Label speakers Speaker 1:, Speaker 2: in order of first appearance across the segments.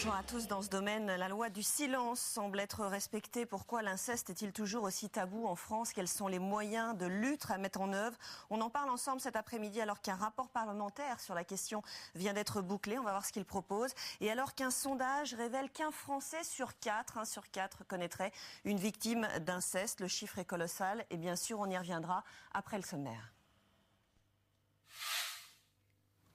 Speaker 1: Bonjour à tous. Dans ce domaine, la loi du silence semble être respectée. Pourquoi l'inceste est-il toujours aussi tabou en France? Quels sont les moyens de lutte à mettre en œuvre? On en parle ensemble cet après-midi alors qu'un rapport parlementaire sur la question vient d'être bouclé. On va voir ce qu'il propose. Et alors qu'un sondage révèle qu'un Français sur 4, connaîtrait une victime d'inceste. Le chiffre est colossal et bien sûr on y reviendra après le sommaire.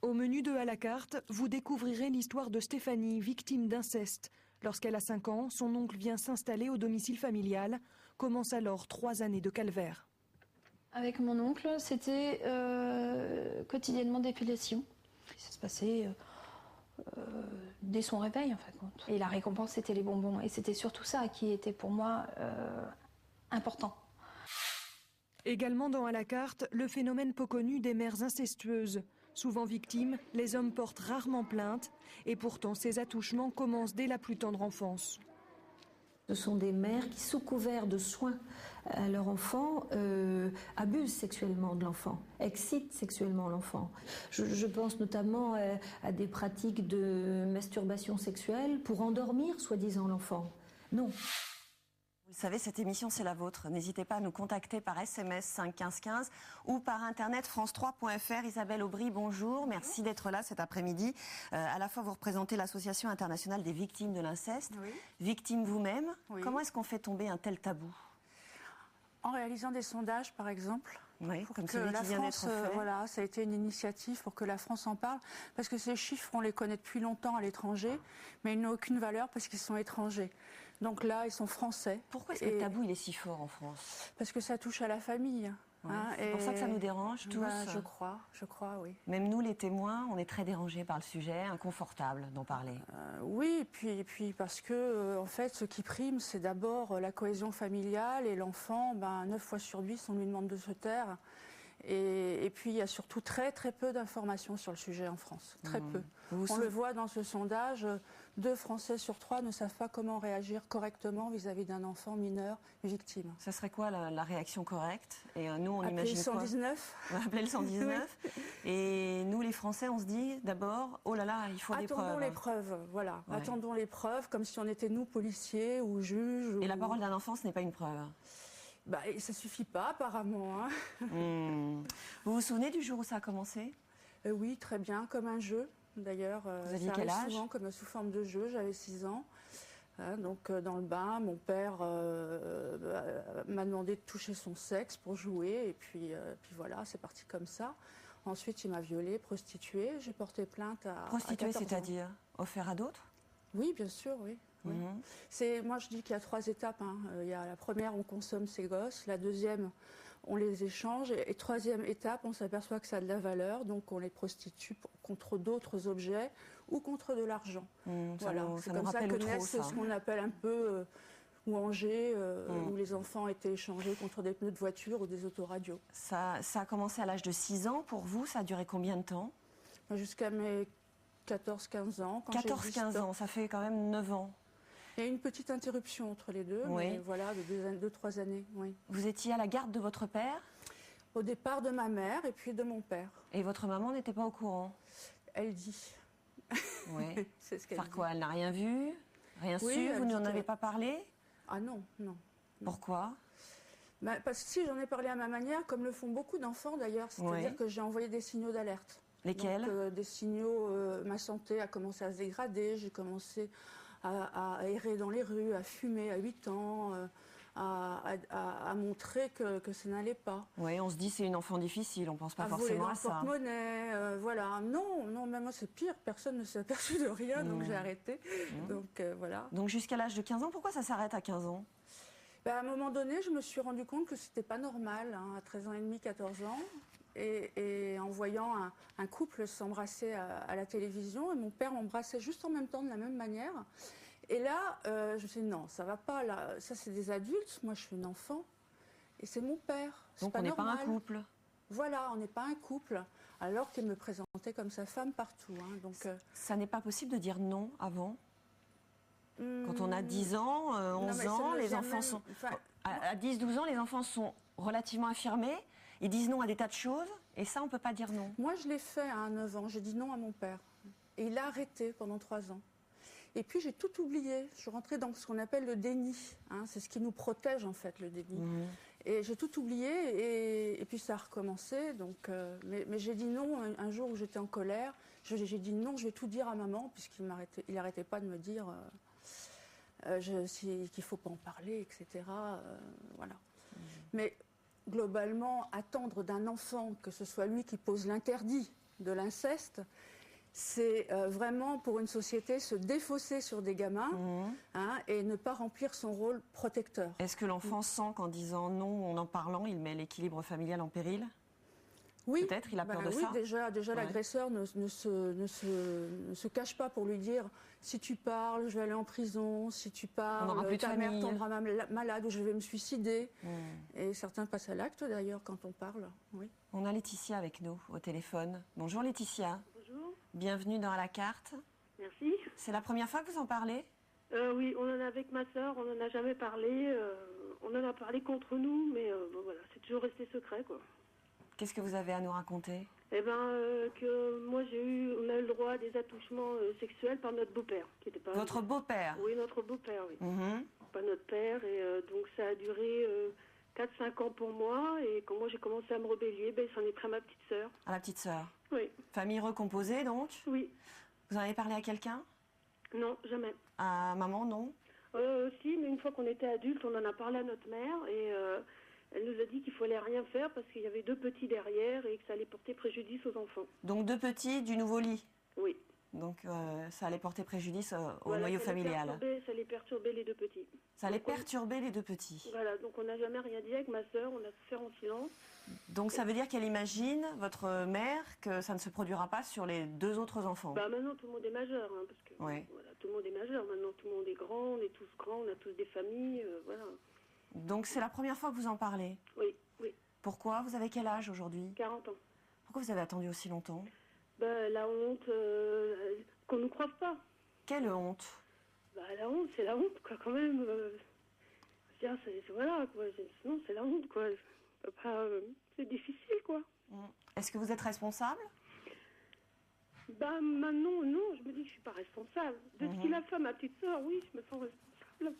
Speaker 2: Au menu de À la carte, vous découvrirez l'histoire de Stéphanie, victime d'inceste. Lorsqu'elle a 5 ans, son oncle vient s'installer au domicile familial. Commence alors 3 années de calvaire.
Speaker 3: Avec mon oncle, c'était quotidiennement d'épilation. Ça se passait dès son réveil, en fin de compte. Et la récompense, c'était les bonbons. Et c'était surtout ça qui était pour moi important.
Speaker 2: Également dans À la carte, le phénomène peu connu des mères incestueuses. Souvent victimes, les hommes portent rarement plainte et pourtant ces attouchements commencent dès la plus tendre enfance.
Speaker 4: Ce sont des mères qui, sous couvert de soins à leur enfant, abusent sexuellement de l'enfant, excitent sexuellement l'enfant. Je pense notamment à des pratiques de masturbation sexuelle pour endormir, soi-disant, l'enfant. Non.
Speaker 1: Vous le savez, cette émission, c'est la vôtre. N'hésitez pas à nous contacter par SMS 5 15 15 ou par internet france3.fr. Isabelle Aubry, bonjour. Merci d'être là cet après-midi. À la fois, vous représentez l'Association internationale des victimes de l'inceste. Oui. Victime vous-même. Oui. Comment est-ce qu'on fait tomber un tel tabou ?
Speaker 5: En réalisant des sondages, par exemple,
Speaker 1: oui,
Speaker 5: pour
Speaker 1: comme
Speaker 5: que la France,
Speaker 1: fait.
Speaker 5: Ça a été une initiative pour que la France en parle, parce que ces chiffres, on les connaît depuis longtemps à l'étranger, mais ils n'ont aucune valeur parce qu'ils sont étrangers. Donc là, ils sont français.
Speaker 1: Pourquoi est-ce que le tabou il est si fort en France ?
Speaker 5: Parce que ça touche à la famille.
Speaker 1: Ouais, c'est pour ça que ça nous dérange tous.
Speaker 5: Je crois, oui.
Speaker 1: Même nous, les témoins, on est très dérangés par le sujet, inconfortable d'en parler.
Speaker 5: Oui, et puis parce que, en fait, ce qui prime, c'est d'abord la cohésion familiale et l'enfant, 9 fois sur 10, on lui demande de se taire. Et puis, il y a surtout très peu d'informations sur le sujet en France. Très peu. On le voit dans ce sondage, 2 Français sur 3 ne savent pas comment réagir correctement vis-à-vis d'un enfant mineur victime.
Speaker 1: Ça serait quoi la réaction correcte ? Et nous, on
Speaker 5: appeler
Speaker 1: imagine
Speaker 5: le 119.
Speaker 1: On va appeler le 119. Oui. Et nous, les Français, on se dit d'abord, oh là là, il faut des preuves.
Speaker 5: Attendons les preuves, voilà.
Speaker 1: Ouais.
Speaker 5: Attendons les preuves, comme si on était nous, policiers ou juges.
Speaker 1: Et la parole d'un enfant, ce n'est pas une preuve.
Speaker 5: Ça suffit pas, apparemment. Hein.
Speaker 1: Vous vous souvenez du jour où ça a commencé ?
Speaker 5: Oui, très bien, comme un jeu, d'ailleurs.
Speaker 1: Vous aviez quel âge ?
Speaker 5: Souvent, comme sous forme de jeu, j'avais 6 ans. Donc, dans le bain, mon père m'a demandé de toucher son sexe pour jouer. Et puis voilà, c'est parti comme ça. Ensuite, il m'a violée, prostituée. J'ai porté plainte à...
Speaker 1: Prostituée,
Speaker 5: à 14 ans.
Speaker 1: c'est-à-dire offert à d'autres ?
Speaker 5: Oui, bien sûr, oui. Oui. Moi, je dis qu'il y a 3 étapes. Il y a la première, on consomme ses gosses. La deuxième, on les échange. Et troisième étape, on s'aperçoit que ça a de la valeur. Donc, on les prostitue contre d'autres objets ou contre de l'argent. Voilà. C'est comme ça que naissent ce qu'on appelle un peu ou Angers, où les enfants étaient échangés contre des pneus de voiture ou des autoradios.
Speaker 1: Ça a commencé à l'âge de 6 ans. Pour vous, ça a duré combien de temps ?
Speaker 5: Jusqu'à mes 14-15 ans.
Speaker 1: 14-15 ans, ça fait quand même 9 ans.
Speaker 5: Il y a eu une petite interruption entre les deux, mais voilà, de 2-3 années. Oui.
Speaker 1: Vous étiez à la garde de votre père ?
Speaker 5: Au départ de ma mère et puis de mon père.
Speaker 1: Et votre maman n'était pas au courant ?
Speaker 5: Elle dit.
Speaker 1: Oui.
Speaker 5: C'est ce qu'elle dit.
Speaker 1: Quoi ? Elle n'a rien vu ? Rien su ? Vous n'en avez pas parlé ?
Speaker 5: Ah non.
Speaker 1: Pourquoi ?
Speaker 5: Parce que si, j'en ai parlé à ma manière, comme le font beaucoup d'enfants d'ailleurs. C'est-à-dire que j'ai envoyé des signaux d'alerte.
Speaker 1: Lesquels ?
Speaker 5: Donc, des signaux, ma santé a commencé à se dégrader, j'ai commencé à errer dans les rues, à fumer à 8 ans, à montrer que ça n'allait pas.
Speaker 1: Oui, on se dit c'est une enfant difficile, on pense pas forcément à ça.
Speaker 5: Porte-monnaie, voilà. Non, mais moi c'est pire, personne ne s'est aperçu de rien, donc j'ai arrêté. Donc voilà.
Speaker 1: Donc jusqu'à l'âge de 15 ans, pourquoi ça s'arrête à 15 ans ?
Speaker 5: À un moment donné, je me suis rendu compte que c'était pas normal, à 13 ans et demi, 14 ans. Et en voyant un couple s'embrasser à la télévision, et mon père m'embrassait juste en même temps, de la même manière. Et là, je me suis dit, non, ça va pas, là. Ça, c'est des adultes, moi, je suis une enfant. Et c'est mon père.
Speaker 1: Donc on n'est pas un couple.
Speaker 5: Voilà, on n'est pas un couple. Alors qu'il me présentait comme sa femme partout. Donc,
Speaker 1: ça n'est pas possible de dire non avant ? Quand on a 10 ans, 11 ans, les enfants sont... À 10-12 ans, les enfants sont relativement affirmés. Ils disent non à des tas de choses. Et ça, on ne peut pas dire non.
Speaker 5: Moi, je l'ai fait à 9 ans. J'ai dit non à mon père. Et il a arrêté pendant 3 ans. Et puis j'ai tout oublié. Je suis rentrée dans ce qu'on appelle le déni. Hein. C'est ce qui nous protège en fait, le déni. Et j'ai tout oublié et puis ça a recommencé. Donc, mais j'ai dit non un jour où j'étais en colère. J'ai dit non, je vais tout dire à maman, puisqu'il n'arrêtait pas de me dire qu'il ne faut pas en parler, etc. Voilà. Mais globalement, attendre d'un enfant que ce soit lui qui pose l'interdit de l'inceste, c'est vraiment pour une société se défausser sur des gamins hein, et ne pas remplir son rôle protecteur.
Speaker 1: Est-ce que l'enfant sent qu'en disant non, en parlant, il met l'équilibre familial en péril?
Speaker 5: Oui,
Speaker 1: peut-être, il a peur de
Speaker 5: oui,
Speaker 1: ça.
Speaker 5: Déjà ouais. L'agresseur ne se cache pas pour lui dire si tu parles, je vais aller en prison, si tu parles, ta mère tombera malade ou je vais me suicider. Et certains passent à l'acte d'ailleurs quand on parle. Oui.
Speaker 1: On a Laetitia avec nous au téléphone. Bonjour Laetitia.
Speaker 6: Bonjour.
Speaker 1: Bienvenue dans À la carte.
Speaker 6: Merci.
Speaker 1: C'est la première fois que vous en parlez?
Speaker 6: Oui, on en a avec ma sœur, on n'en a jamais parlé. On en a parlé contre nous, mais bon, voilà, c'est toujours resté secret, quoi.
Speaker 1: Qu'est-ce que vous avez à nous raconter?
Speaker 6: Eh bien, que moi on a eu le droit à des attouchements sexuels par notre beau-père. Qui était pas
Speaker 1: Votre beau-père?
Speaker 6: Oui, notre beau-père, oui. Pas notre père, et donc ça a duré 4-5 ans pour moi, et quand moi j'ai commencé à me rebeller, ben, il s'en est pris à ma petite sœur.
Speaker 1: À la petite sœur?
Speaker 6: Oui.
Speaker 1: Famille recomposée, donc?
Speaker 6: Oui.
Speaker 1: Vous en avez parlé à quelqu'un?
Speaker 6: Non, jamais.
Speaker 1: À maman, non?
Speaker 6: Si, mais une fois qu'on était adulte, on en a parlé à notre mère, et elle nous a dit qu'il ne fallait rien faire parce qu'il y avait 2 petits derrière et que ça allait porter préjudice aux enfants.
Speaker 1: Donc 2 petits du nouveau lit?
Speaker 6: Oui.
Speaker 1: Donc ça allait porter préjudice au
Speaker 6: voilà,
Speaker 1: noyau familial.
Speaker 6: Ça allait perturber les 2 petits.
Speaker 1: Ça allait perturber les 2 petits.
Speaker 6: Voilà, donc on n'a jamais rien dit avec ma sœur, on a fait en silence.
Speaker 1: Donc ça veut dire qu'elle imagine, votre mère, que ça ne se produira pas sur les 2 autres enfants?
Speaker 6: Bah maintenant tout le monde est majeur, hein, parce que voilà, tout le monde est majeur, maintenant tout le monde est grand, on est tous grands, on a tous des familles, voilà.
Speaker 1: Donc c'est la première fois que vous en parlez?
Speaker 6: Oui, oui.
Speaker 1: Pourquoi? Vous avez quel âge aujourd'hui?
Speaker 6: 40 ans.
Speaker 1: Pourquoi vous avez attendu aussi longtemps?
Speaker 6: La honte, qu'on ne nous croive pas.
Speaker 1: Quelle honte?
Speaker 6: La honte, c'est la honte, quoi, quand même. Voilà, quoi. Non, c'est la honte, quoi. C'est difficile, quoi.
Speaker 1: Est-ce que vous êtes responsable?
Speaker 6: Maintenant, non, je me dis que je ne suis pas responsable. De ce qu'il a fait à ma petite sœur, oui, je me sens responsable.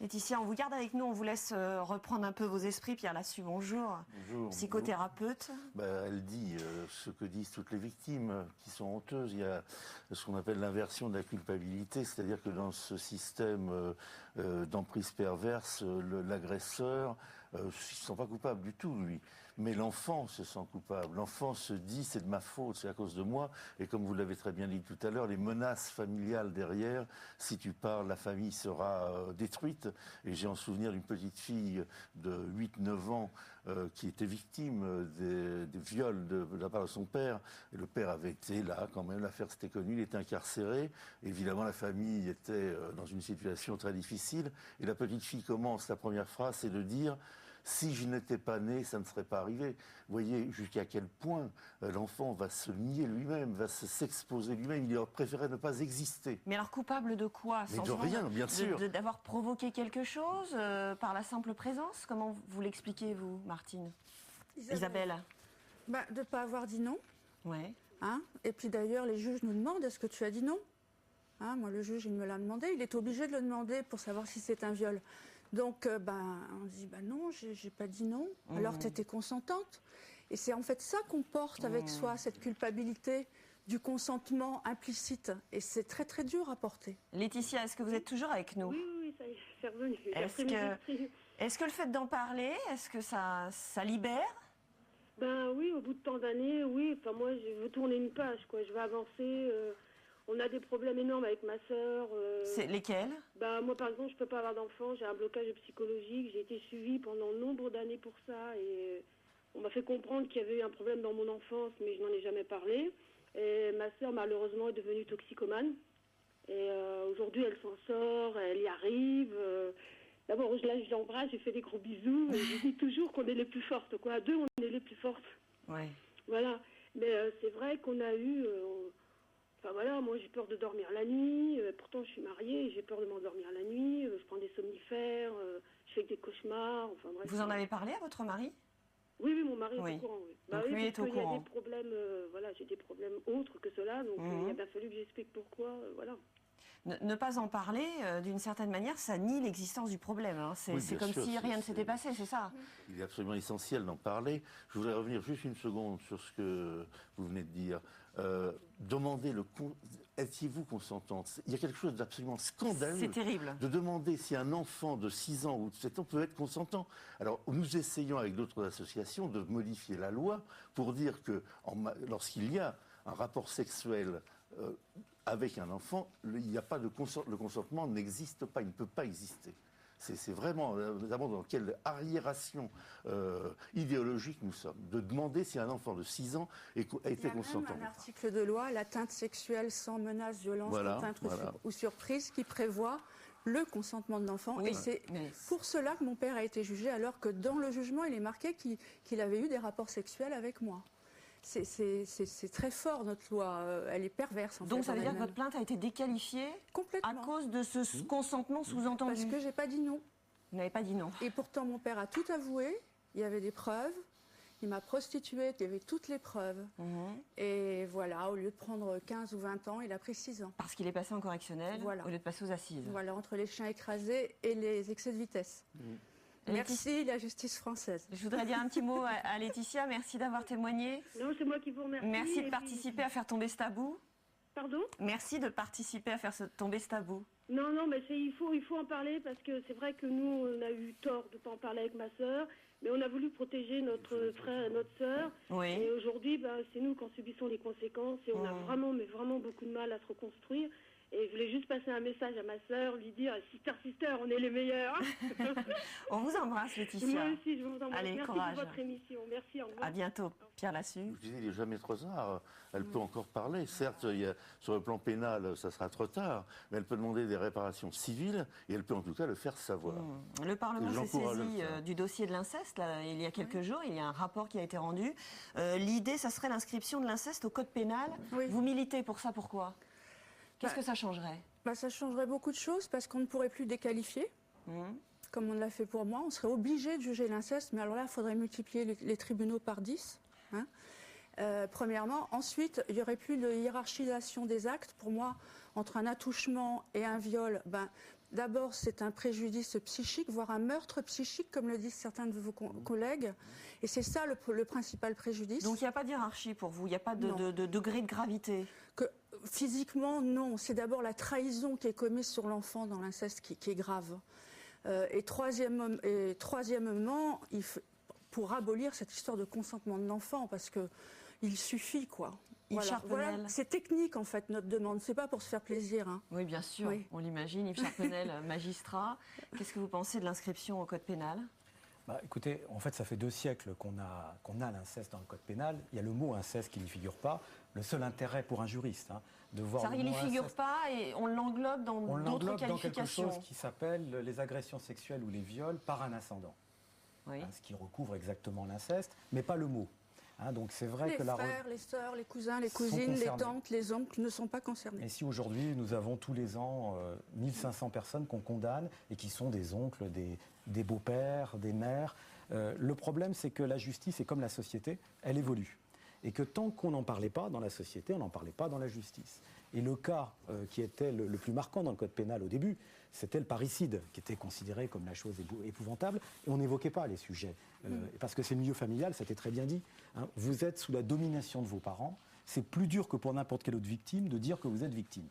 Speaker 1: Laetitia, on vous garde avec nous, on vous laisse reprendre un peu vos esprits. Pierre Lassus, bonjour.
Speaker 7: Bonjour.
Speaker 1: Psychothérapeute.
Speaker 7: Elle dit ce que disent toutes les victimes qui sont honteuses. Il y a ce qu'on appelle l'inversion de la culpabilité, c'est-à-dire que dans ce système d'emprise perverse, l'agresseur ne se sent pas coupable du tout, lui. Mais l'enfant se sent coupable. L'enfant se dit c'est de ma faute, c'est à cause de moi. Et comme vous l'avez très bien dit tout à l'heure, les menaces familiales derrière, si tu parles, la famille sera détruite. Et j'ai en souvenir d'une petite fille de 8-9 ans qui était victime des viols de la part de son père. Et le père avait été là quand même, l'affaire s'était connue, il était incarcéré. Évidemment, la famille était dans une situation très difficile. Et la petite fille commence, la première phrase, c'est de dire « Si je n'étais pas né, ça ne serait pas arrivé ». Vous voyez jusqu'à quel point l'enfant va se nier lui-même, va s'exposer lui-même. Il aurait préféré ne pas exister.
Speaker 1: Mais alors coupable de quoi?
Speaker 7: Mais de rien, bien sûr.
Speaker 1: D'avoir provoqué quelque chose par la simple présence? Comment vous l'expliquez, vous, Martine? Isabelle.
Speaker 5: De ne pas avoir dit non.
Speaker 1: Ouais.
Speaker 5: Hein, et puis d'ailleurs, les juges nous demandent, est-ce que tu as dit non? Hein, moi, le juge, il me l'a demandé. Il est obligé de le demander pour savoir si c'est un viol. Donc, on dit, non, j'ai pas dit non. Alors, tu étais consentante. Et c'est en fait ça qu'on porte avec soi, cette culpabilité du consentement implicite. Et c'est très, très dur à porter.
Speaker 1: Laetitia, est-ce que vous êtes toujours avec nous?
Speaker 6: Oui, ça y est, c'est revenu.
Speaker 1: Est-ce que le fait d'en parler, est-ce que ça libère?
Speaker 6: Oui, au bout de tant d'années, oui. Enfin, moi, je veux tourner une page, quoi. Je veux avancer. On a des problèmes énormes avec ma sœur.
Speaker 1: C'est lesquels?
Speaker 6: Moi, par exemple, je peux pas avoir d'enfant. J'ai un blocage psychologique. J'ai été suivie pendant nombre d'années pour ça. Et on m'a fait comprendre qu'il y avait eu un problème dans mon enfance, mais je n'en ai jamais parlé. Et ma sœur, malheureusement, est devenue toxicomane. Et aujourd'hui, elle s'en sort, elle y arrive. D'abord, je l'embrasse, j'ai fait des gros bisous. Et je dis toujours qu'on est les plus fortes, quoi. À 2, on est les plus fortes.
Speaker 1: Ouais.
Speaker 6: Voilà. Mais c'est vrai qu'on a eu... Enfin voilà, moi j'ai peur de dormir la nuit, pourtant je suis mariée, j'ai peur de m'endormir la nuit, je prends des somnifères, je fais des cauchemars, enfin bref.
Speaker 1: Vous en avez parlé à votre mari?
Speaker 6: Oui, oui, mon mari est
Speaker 1: Oui.
Speaker 6: au courant. Oui.
Speaker 1: Donc
Speaker 6: oui,
Speaker 1: lui est
Speaker 6: parce
Speaker 1: au
Speaker 6: qu'il y a
Speaker 1: courant.
Speaker 6: des problèmes, voilà, j'ai des problèmes autres que cela, donc il a bien fallu que j'explique pourquoi, voilà.
Speaker 1: Ne pas en parler, d'une certaine manière, ça nie l'existence du problème. Hein.
Speaker 7: Oui,
Speaker 1: C'est
Speaker 7: bien
Speaker 1: comme
Speaker 7: sûr,
Speaker 1: si rien ne
Speaker 7: c'est-
Speaker 1: s'était passé, c'est ça?
Speaker 7: Il est absolument essentiel d'en parler. Je voudrais revenir juste une seconde sur ce que vous venez de dire. Demandez étiez-vous consentante? Il y a quelque chose d'absolument scandaleux.
Speaker 1: C'est terrible.
Speaker 7: De demander si un enfant de 6 ans ou de 7 ans peut être consentant. Alors, nous essayons avec d'autres associations de modifier la loi pour dire que lorsqu'il y a un rapport sexuel avec un enfant, il n'y a pas de le consentement n'existe pas, il ne peut pas exister. C'est vraiment, notamment dans quelle arriération idéologique nous sommes, de demander si un enfant de 6 ans a été
Speaker 5: Il y a
Speaker 7: consentant.
Speaker 5: même un article de loi, l'atteinte sexuelle sans menace, violence,
Speaker 7: Voilà,
Speaker 5: atteinte
Speaker 7: voilà.
Speaker 5: ou surprise, qui prévoit le consentement de l'enfant.
Speaker 1: Oui,
Speaker 5: Et c'est
Speaker 1: mais-
Speaker 5: pour cela que mon père a été jugé, alors que dans le jugement, il est marqué qu'il avait eu des rapports sexuels avec moi. C'est très fort, notre loi. Elle est perverse, en fait.
Speaker 1: Donc ça veut
Speaker 5: en
Speaker 1: dire que
Speaker 5: elle-même.
Speaker 1: votre plainte a été déqualifiée à
Speaker 5: Complètement.
Speaker 1: cause de ce consentement sous-entendu.
Speaker 5: Parce que j'ai pas dit non.
Speaker 1: Vous n'avez pas dit non.
Speaker 5: Et pourtant, mon père a tout avoué. Il y avait des preuves. Il m'a prostituée. Il y avait toutes les preuves. Et voilà, au lieu de prendre 15 ou 20 ans, il a pris 6 ans.
Speaker 1: Parce qu'il est passé en correctionnel
Speaker 5: Voilà.
Speaker 1: au lieu de passer aux assises.
Speaker 5: Voilà, entre les chiens écrasés et les excès de vitesse. Merci, la justice française.
Speaker 1: Je voudrais dire un petit mot à Laetitia. Merci d'avoir témoigné.
Speaker 6: Non, c'est moi qui vous remercie.
Speaker 1: Merci
Speaker 6: et
Speaker 1: de
Speaker 6: puis-
Speaker 1: participer à faire tomber ce tabou.
Speaker 6: Pardon?
Speaker 1: Merci de participer à faire tomber ce tabou.
Speaker 6: Non, non, mais il faut en parler parce que c'est vrai que nous, on a eu tort de ne pas en parler avec ma sœur, mais on a voulu protéger notre frère et notre sœur.
Speaker 1: Oui.
Speaker 6: Et aujourd'hui, c'est nous qui en subissons les conséquences et on a vraiment, mais vraiment beaucoup de mal à se reconstruire. Et je voulais juste passer un message à ma sœur, lui dire « Sister, sister, on est les meilleurs !»
Speaker 1: On vous embrasse, Laetitia.
Speaker 6: Moi aussi, je vous embrasse.
Speaker 1: Allez,
Speaker 6: Merci
Speaker 1: courage.
Speaker 6: pour votre émission. Merci, au revoir.
Speaker 1: À bientôt. Pierre Lassus.
Speaker 7: Je disais, il n'est jamais trop tard. Elle peut encore parler. Certes, sur le plan pénal, ça sera trop tard, mais elle peut demander des réparations civiles et elle peut en tout cas le faire savoir.
Speaker 1: Le Parlement
Speaker 7: Et
Speaker 1: s'est
Speaker 7: j'encourage
Speaker 1: saisi
Speaker 7: le faire.
Speaker 1: du dossier de l'inceste là, il y a quelques jours. Il y a un rapport qui a été rendu. L'idée, ça serait l'inscription de l'inceste au code pénal.
Speaker 5: Oui.
Speaker 1: Vous militez pour ça, pourquoi? Qu'est-ce que ça changerait?
Speaker 5: Ça changerait beaucoup de choses parce qu'on ne pourrait plus déqualifier, comme on l'a fait pour moi. On serait obligé de juger l'inceste, mais alors là, il faudrait multiplier les tribunaux par 10. Hein. Premièrement. Ensuite, il n'y aurait plus de hiérarchisation des actes. Pour moi, entre un attouchement et un viol, d'abord, c'est un préjudice psychique, voire un meurtre psychique, comme le disent certains de vos collègues. Et c'est ça le principal préjudice.
Speaker 1: Donc il n'y a pas de hiérarchie pour vous, il n'y a pas de degré de gravité.
Speaker 5: Que, physiquement, non. C'est d'abord la trahison qui est commise sur l'enfant dans l'inceste qui est grave. Et troisièmement, pour abolir cette histoire de consentement de l'enfant, parce qu'il suffit, quoi.
Speaker 1: Yves Charpenel.
Speaker 5: C'est technique, en fait, notre demande. C'est pas pour se faire plaisir. Hein.
Speaker 1: Oui, bien sûr,
Speaker 5: Oui.
Speaker 1: on l'imagine. Yves Charpenel, magistrat. Qu'est-ce que vous pensez de l'inscription au code pénal?
Speaker 8: Écoutez, en fait, ça fait 2 siècles qu'on a l'inceste dans le code pénal. Il y a le mot inceste qui n'y figure pas. Le seul intérêt pour un juriste, de voir
Speaker 1: Ça,
Speaker 8: le
Speaker 1: il n'y
Speaker 8: mot
Speaker 1: figure
Speaker 8: inceste,
Speaker 1: pas et on l'englobe dans
Speaker 8: on
Speaker 1: d'autres
Speaker 8: l'englobe dans quelque
Speaker 1: qualifications.
Speaker 8: chose qui s'appelle les agressions sexuelles ou les viols par un ascendant.
Speaker 1: Oui.
Speaker 8: Ce qui recouvre exactement l'inceste, mais pas le mot. Donc c'est vrai
Speaker 5: Les
Speaker 8: que
Speaker 5: frères, les sœurs, les cousins, les
Speaker 8: sont
Speaker 5: cousines, les
Speaker 8: concernés.
Speaker 5: tantes, les oncles ne sont pas concernés.
Speaker 8: Et si aujourd'hui nous avons tous les ans 1500 personnes qu'on condamne et qui sont des oncles, des beaux-pères, des mères, le problème c'est que la justice est comme la société, elle évolue. Et que tant qu'on n'en parlait pas dans la société, on n'en parlait pas dans la justice. Et le cas qui était le plus marquant dans le code pénal au début, c'était le parricide, qui était considéré comme la chose épouvantable, et on n'évoquait pas les sujets. Parce que c'est le milieu familial, ça a été très bien dit. Vous êtes sous la domination de vos parents, c'est plus dur que pour n'importe quelle autre victime de dire que vous êtes victime.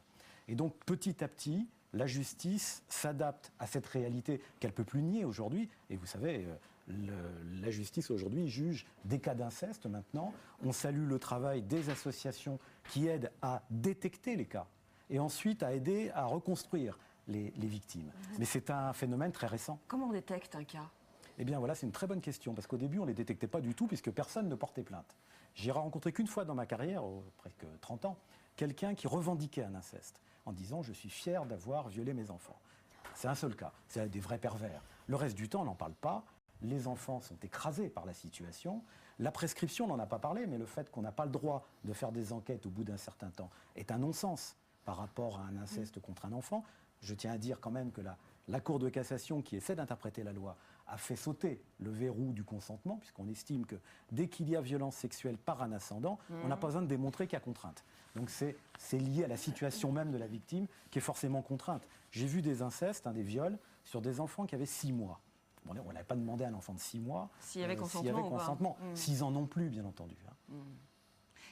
Speaker 8: Et donc petit à petit, la justice s'adapte à cette réalité qu'elle ne peut plus nier aujourd'hui. Et vous savez, la justice aujourd'hui juge des cas d'inceste maintenant. On salue le travail des associations qui aident à détecter les cas et ensuite à aider à reconstruire les victimes. Mais c'est un phénomène très récent.
Speaker 1: Comment on détecte un cas?
Speaker 8: Eh bien voilà, c'est une très bonne question, parce qu'au début, on ne les détectait pas du tout, puisque personne ne portait plainte. J'ai rencontré qu'une fois dans ma carrière, presque 30 ans, quelqu'un qui revendiquait un inceste, en disant « je suis fier d'avoir violé mes enfants ». C'est un seul cas, c'est des vrais pervers. Le reste du temps, on n'en parle pas, les enfants sont écrasés par la situation. La prescription, on n'en a pas parlé, mais le fait qu'on n'a pas le droit de faire des enquêtes au bout d'un certain temps est un non-sens par rapport à un inceste contre un enfant. Je tiens à dire quand même que la Cour de cassation, qui essaie d'interpréter la loi, a fait sauter le verrou du consentement, puisqu'on estime que dès qu'il y a violence sexuelle par un ascendant, on n'a pas besoin de démontrer qu'il y a contrainte. Donc c'est lié à la situation même de la victime qui est forcément contrainte. J'ai vu des incestes, des viols, sur des enfants qui avaient 6 mois. Bon, on n'avait pas demandé à un enfant de 6 mois
Speaker 1: s'il y avait consentement.
Speaker 8: 6 ans non plus, bien entendu.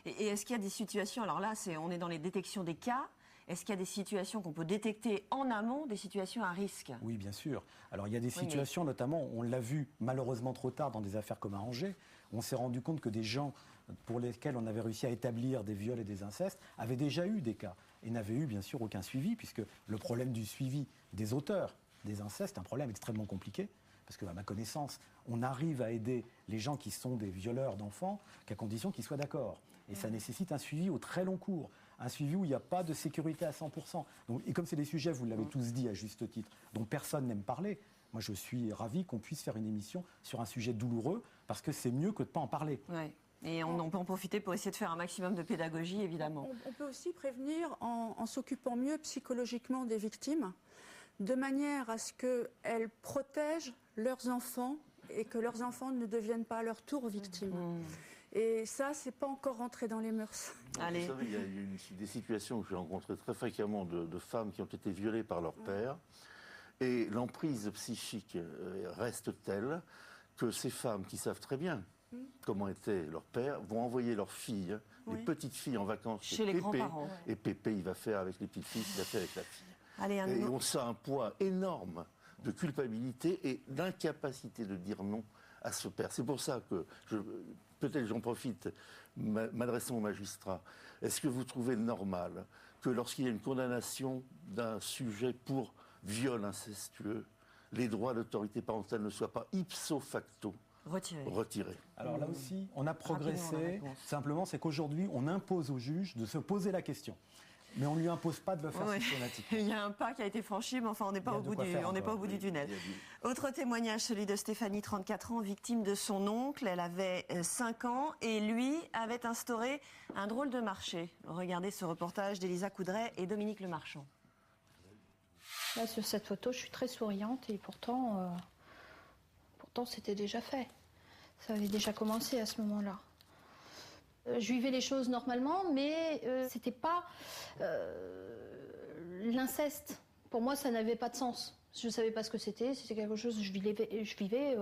Speaker 1: Et est-ce qu'il y a des situations, alors là, on est dans les détections des cas, est-ce qu'il y a des situations qu'on peut détecter en amont, des situations à risque?
Speaker 8: Oui, bien sûr. Alors il y a des situations, notamment, on l'a vu malheureusement trop tard dans des affaires comme à Angers, où on s'est rendu compte que des gens pour lesquels on avait réussi à établir des viols et des incestes avaient déjà eu des cas et n'avaient eu bien sûr aucun suivi, puisque le problème du suivi des auteurs des incestes est un problème extrêmement compliqué. Parce qu'à ma connaissance, on arrive à aider les gens qui sont des violeurs d'enfants qu'à condition qu'ils soient d'accord. Et ça nécessite un suivi au très long cours, un suivi où il n'y a pas de sécurité à 100%. Donc, et comme c'est des sujets, vous l'avez tous dit à juste titre, dont personne n'aime parler, moi je suis ravi qu'on puisse faire une émission sur un sujet douloureux, parce que c'est mieux que de ne pas en parler.
Speaker 1: Ouais. Et on peut en profiter pour essayer de faire un maximum de pédagogie, évidemment.
Speaker 5: On peut aussi prévenir en s'occupant mieux psychologiquement des victimes, de manière à ce qu'elles protègent leurs enfants et que leurs enfants ne deviennent pas à leur tour victimes. Et ça, c'est pas encore rentré dans les mœurs.
Speaker 1: Allez.
Speaker 7: Vous savez, il y a des situations que j'ai rencontrées très fréquemment de femmes qui ont été violées par leur père. Et l'emprise psychique reste telle que ces femmes qui savent très bien comment était leur père vont envoyer leurs filles, les petites filles en vacances
Speaker 1: chez les grands-parents.
Speaker 7: Et Pépé, il va faire avec les petites filles ce qu'il a fait avec la fille.
Speaker 1: Allez,
Speaker 7: et on sent un poids énorme de culpabilité et d'incapacité de dire non à ce père. C'est pour ça que, peut-être j'en profite, m'adressant au magistrat, est-ce que vous trouvez normal que lorsqu'il y a une condamnation d'un sujet pour viol incestueux, les droits d'autorité parentale ne soient pas ipso facto retirés?
Speaker 8: Alors là aussi, on a progressé. Simplement, c'est qu'aujourd'hui, on impose au juge de se poser la question. Mais on ne lui impose pas de le faire systématiquement.
Speaker 1: Il y a un pas qui a été franchi, mais enfin, on n'est pas au bout du tunnel. Autre témoignage, celui de Stéphanie, 34 ans, victime de son oncle. Elle avait 5 ans et lui avait instauré un drôle de marché. Regardez ce reportage d'Elisa Coudray et Dominique Lemarchand.
Speaker 3: Là, sur cette photo, je suis très souriante et pourtant c'était déjà fait. Ça avait déjà commencé à ce moment-là. Je vivais les choses normalement, mais c'était pas l'inceste. Pour moi, ça n'avait pas de sens. Je ne savais pas ce que c'était. C'était quelque chose que je vivais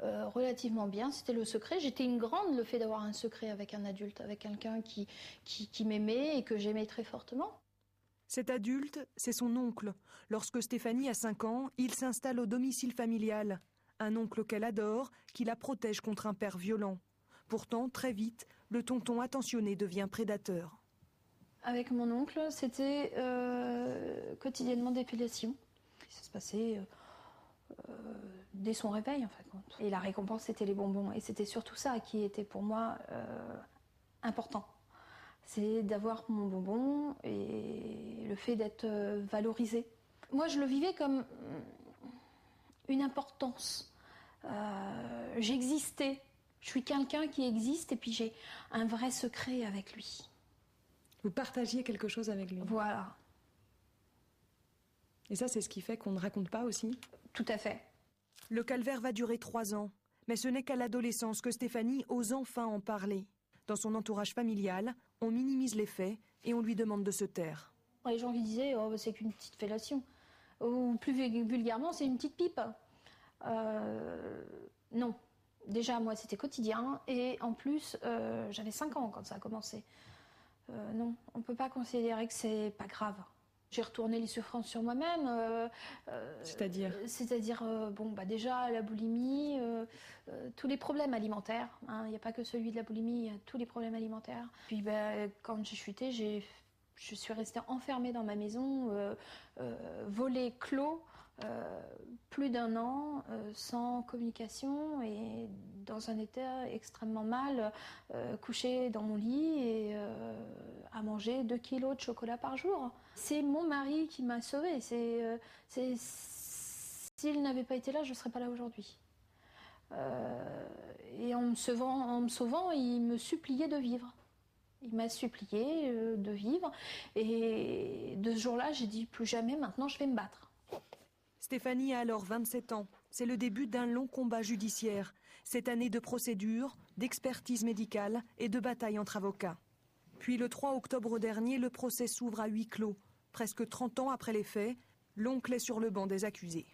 Speaker 3: relativement bien. C'était le secret. J'étais une grande, le fait d'avoir un secret avec un adulte, avec quelqu'un qui m'aimait et que j'aimais très fortement.
Speaker 2: Cet adulte, c'est son oncle. Lorsque Stéphanie a 5 ans, il s'installe au domicile familial. Un oncle qu'elle adore, qui la protège contre un père violent. Pourtant, très vite, le tonton attentionné devient prédateur.
Speaker 3: Avec mon oncle, c'était quotidiennement d'épilation. Ça se passait dès son réveil, en fait. Et la récompense, c'était les bonbons. Et c'était surtout ça qui était pour moi important. C'est d'avoir mon bonbon et le fait d'être valorisé. Moi, je le vivais comme une importance. J'existais. Je suis quelqu'un qui existe et puis j'ai un vrai secret avec lui.
Speaker 2: Vous partagiez quelque chose avec lui.
Speaker 3: Voilà.
Speaker 2: Et ça, c'est ce qui fait qu'on ne raconte pas aussi?
Speaker 3: Tout à fait.
Speaker 2: Le calvaire va durer 3 ans. Mais ce n'est qu'à l'adolescence que Stéphanie ose enfin en parler. Dans son entourage familial, on minimise les faits et on lui demande de se taire.
Speaker 3: Les gens qui disaient oh, c'est qu'une petite fellation. Ou plus vulgairement, c'est une petite pipe. Non. Déjà, moi, c'était quotidien. Et en plus, j'avais 5 ans quand ça a commencé. Non, on ne peut pas considérer que c'est pas grave. J'ai retourné les souffrances sur moi-même.
Speaker 2: C'est-à-dire
Speaker 3: déjà, la boulimie, tous les problèmes alimentaires. Il n'y a pas que celui de la boulimie, il y a tous les problèmes alimentaires. Puis, quand j'ai chuté, je suis restée enfermée dans ma maison, volée clos, plus d'1 an, sans communication et dans un état extrêmement mal, couchée dans mon lit et à manger 2 kilos de chocolat par jour. C'est mon mari qui m'a sauvée. S'il n'avait pas été là, je ne serais pas là aujourd'hui. Et en me sauvant, il me suppliait de vivre. Il m'a supplié de vivre. Et de ce jour-là, j'ai dit plus jamais, maintenant je vais me battre.
Speaker 2: Stéphanie a alors 27 ans. C'est le début d'un long combat judiciaire. Cette année de procédure, d'expertise médicale et de bataille entre avocats. Puis le 3 octobre dernier, le procès s'ouvre à huis clos. Presque 30 ans après les faits, l'oncle est sur le banc des accusés.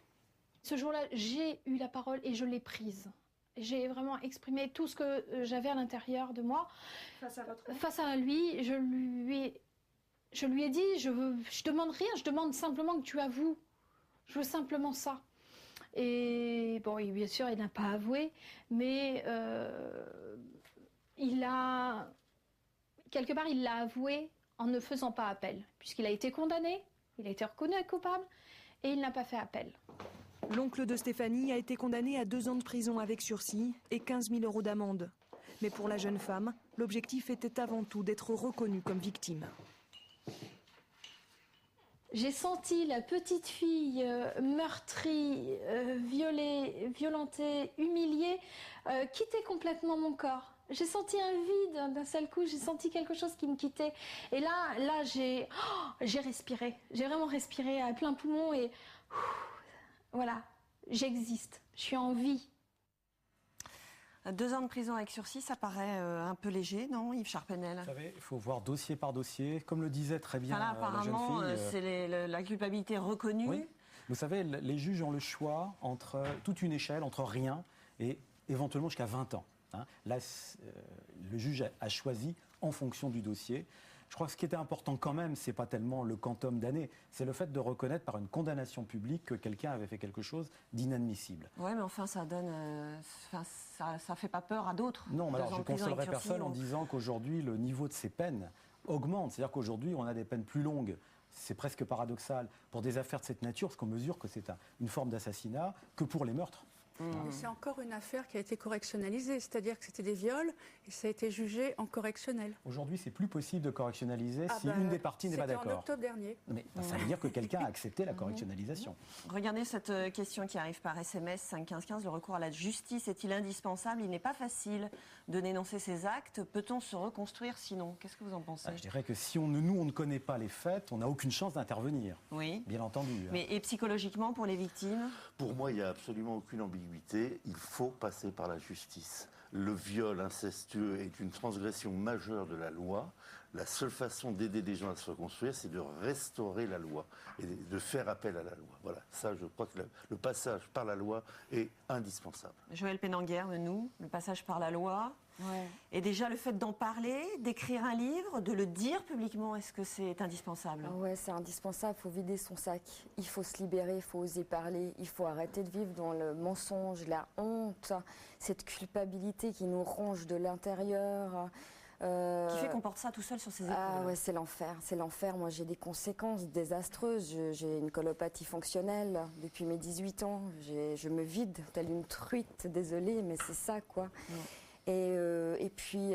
Speaker 3: Ce jour-là, j'ai eu la parole et je l'ai prise. J'ai vraiment exprimé tout ce que j'avais à l'intérieur de moi. Face à lui, je lui ai dit, je demande rien, je demande simplement que tu avoues. Je veux simplement ça. Et bon, bien sûr, il n'a pas avoué, mais quelque part, il l'a avoué en ne faisant pas appel, puisqu'il a été condamné, il a été reconnu coupable, et il n'a pas fait appel.
Speaker 2: L'oncle de Stéphanie a été condamné à 2 ans de prison avec sursis et 15 000 € d'amende. Mais pour la jeune femme, l'objectif était avant tout d'être reconnue comme victime.
Speaker 3: J'ai senti la petite fille meurtrie, violée, violentée, humiliée, quitter complètement mon corps. J'ai senti un vide d'un seul coup, j'ai senti quelque chose qui me quittait. Et là j'ai respiré, j'ai vraiment respiré à plein poumon et voilà, j'existe, je suis en vie.
Speaker 1: 2 ans de prison avec sursis, ça paraît un peu léger, non, Yves Charpenel?
Speaker 8: Vous savez, il faut voir dossier par dossier. Comme le disait très bien
Speaker 1: là,
Speaker 8: la jeune
Speaker 1: apparemment,
Speaker 8: fille.
Speaker 1: c'est la culpabilité reconnue.
Speaker 8: Oui. Vous savez, les juges ont le choix entre toute une échelle, entre rien et éventuellement jusqu'à 20 ans. Là, le juge a choisi en fonction du dossier. Je crois que ce qui était important quand même, c'est pas tellement le quantum d'années, c'est le fait de reconnaître par une condamnation publique que quelqu'un avait fait quelque chose d'inadmissible.
Speaker 1: Oui, mais enfin, ça donne, ça fait pas peur à d'autres.
Speaker 8: Non, mais alors je ne consolerai personne en disant qu'aujourd'hui, le niveau de ces peines augmente. C'est-à-dire qu'aujourd'hui, on a des peines plus longues. C'est presque paradoxal pour des affaires de cette nature, parce qu'on mesure que c'est une forme d'assassinat, que pour les meurtres.
Speaker 5: C'est encore une affaire qui a été correctionnalisée, c'est-à-dire que c'était des viols et ça a été jugé en correctionnel.
Speaker 8: Aujourd'hui, c'est plus possible de correctionnaliser si une des parties n'est pas d'accord.
Speaker 5: C'était en octobre dernier.
Speaker 8: Mais ça veut dire que quelqu'un a accepté la correctionnalisation.
Speaker 1: Regardez cette question qui arrive par SMS 51515. Le recours à la justice est-il indispensable? Il n'est pas facile de dénoncer ces actes. Peut-on se reconstruire sinon? Qu'est-ce que vous en pensez?
Speaker 8: Je dirais que si on ne connaît pas les faits, on n'a aucune chance d'intervenir.
Speaker 1: Oui.
Speaker 8: Bien entendu.
Speaker 1: Mais et psychologiquement pour les victimes?
Speaker 7: Pour moi, il n'y a absolument aucune ambiguïté. Il faut passer par la justice. Le viol incestueux est une transgression majeure de la loi. La seule façon d'aider des gens à se reconstruire, c'est de restaurer la loi et de faire appel à la loi. Voilà, ça, je crois que le passage par la loi est indispensable.
Speaker 1: Joël Pénanguère, nous, le passage par la loi. Ouais. Et déjà, le fait d'en parler, d'écrire un livre, de le dire publiquement, est-ce que c'est indispensable?
Speaker 9: Oui, c'est indispensable. Il faut vider son sac. Il faut se libérer, il faut oser parler. Il faut arrêter de vivre dans le mensonge, la honte, cette culpabilité qui nous ronge de l'intérieur.
Speaker 1: Qui fait qu'on porte ça tout seul sur ses épaules.
Speaker 9: Ah ouais, c'est l'enfer, c'est l'enfer. Moi, j'ai des conséquences désastreuses. J'ai une colopathie fonctionnelle depuis mes 18 ans. Je me vide telle une truite, désolée, mais c'est ça, quoi. Ouais. Et puis,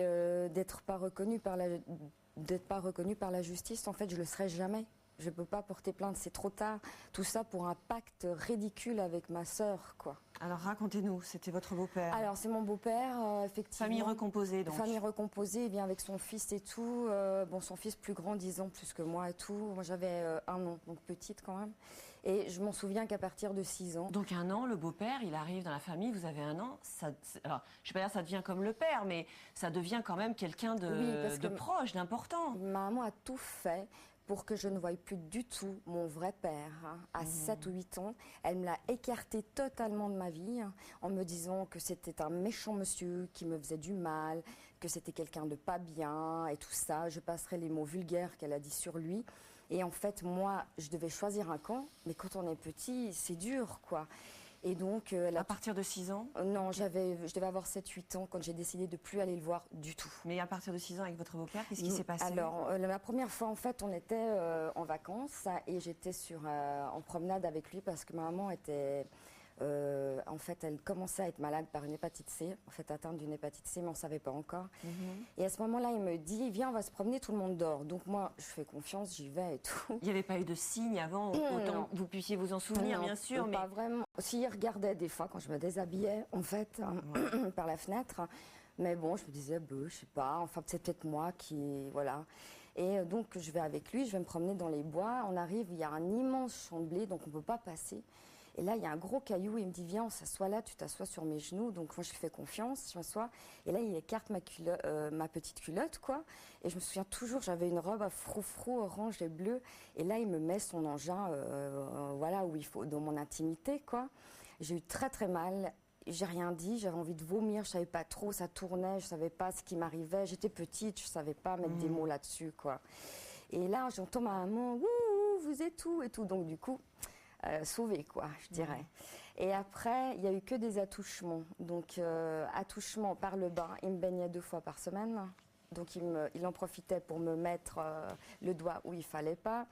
Speaker 9: d'être pas reconnue par la justice, en fait, je le serai jamais. Je peux pas porter plainte, c'est trop tard. Tout ça pour un pacte ridicule avec ma sœur, quoi.
Speaker 1: Alors racontez-nous, c'était votre beau-père?
Speaker 9: Alors c'est mon beau-père, effectivement.
Speaker 1: Famille recomposée donc.
Speaker 9: Famille recomposée, bien avec son fils et tout. Bon, son fils plus grand, 10 ans plus que moi et tout. Moi j'avais 1 an, donc petite quand même. Et je m'en souviens qu'à partir de 6 ans.
Speaker 1: Donc 1 an, le beau-père, il arrive dans la famille, vous avez 1 an. Alors je ne vais pas dire ça devient comme le père, mais ça devient quand même quelqu'un de proche, d'important.
Speaker 9: Maman a tout fait pour que je ne voie plus du tout mon vrai père. À 7 ou 8 ans, elle me l'a écarté totalement de ma vie, en me disant que c'était un méchant monsieur qui me faisait du mal, que c'était quelqu'un de pas bien et tout ça. Je passerai les mots vulgaires qu'elle a dit sur lui. Et en fait, moi, je devais choisir un camp, mais quand on est petit, c'est dur, quoi. Et donc,
Speaker 1: à partir de 6 ans?
Speaker 9: Non, je devais avoir 7-8 ans quand j'ai décidé de plus aller le voir du tout.
Speaker 1: Mais à partir de 6 ans avec votre beau-père, qu'est-ce qui s'est passé?
Speaker 9: Alors, la première fois, en fait, on était en vacances et j'étais en promenade avec lui parce que ma maman était... en fait, elle commençait à être malade par une hépatite C, en fait atteinte d'une hépatite C, mais on ne savait pas encore. Et à ce moment-là, il me dit, viens, on va se promener, tout le monde dort. Donc moi, je fais confiance, j'y vais et tout.
Speaker 1: Il n'y avait pas eu de signe avant, autant que vous puissiez vous en souvenir,
Speaker 9: non,
Speaker 1: bien sûr.
Speaker 9: Mais pas vraiment. Si, il regardait des fois quand je me déshabillais, en fait, par la fenêtre. Mais bon, je me disais, je sais pas, enfin, c'est peut-être moi qui... Voilà. Et donc, je vais avec lui, je vais me promener dans les bois. On arrive, il y a un immense champ de blé, donc on ne peut pas passer. Et là, il y a un gros caillou, il me dit, viens, on s'assoit là, tu t'assois sur mes genoux. Donc moi, je lui fais confiance, je m'assois. Et là, il écarte ma petite culotte, quoi. Et je me souviens toujours, j'avais une robe à froufrou, orange et bleu. Et là, il me met son engin, voilà, où il faut, dans mon intimité, quoi. J'ai eu très, très mal. J'ai rien dit, j'avais envie de vomir, je savais pas trop, ça tournait, je savais pas ce qui m'arrivait. J'étais petite, je savais pas mettre des mots là-dessus, quoi. Et là, j'entends ma maman, ouh, vous êtes où et tout. Donc, du coup, sauvée, quoi, je dirais. Et après, il n'y a eu que des attouchements. Donc, attouchements par le bain. Il me baignait 2 fois par semaine. Donc, il en profitait pour me mettre le doigt où il fallait pas.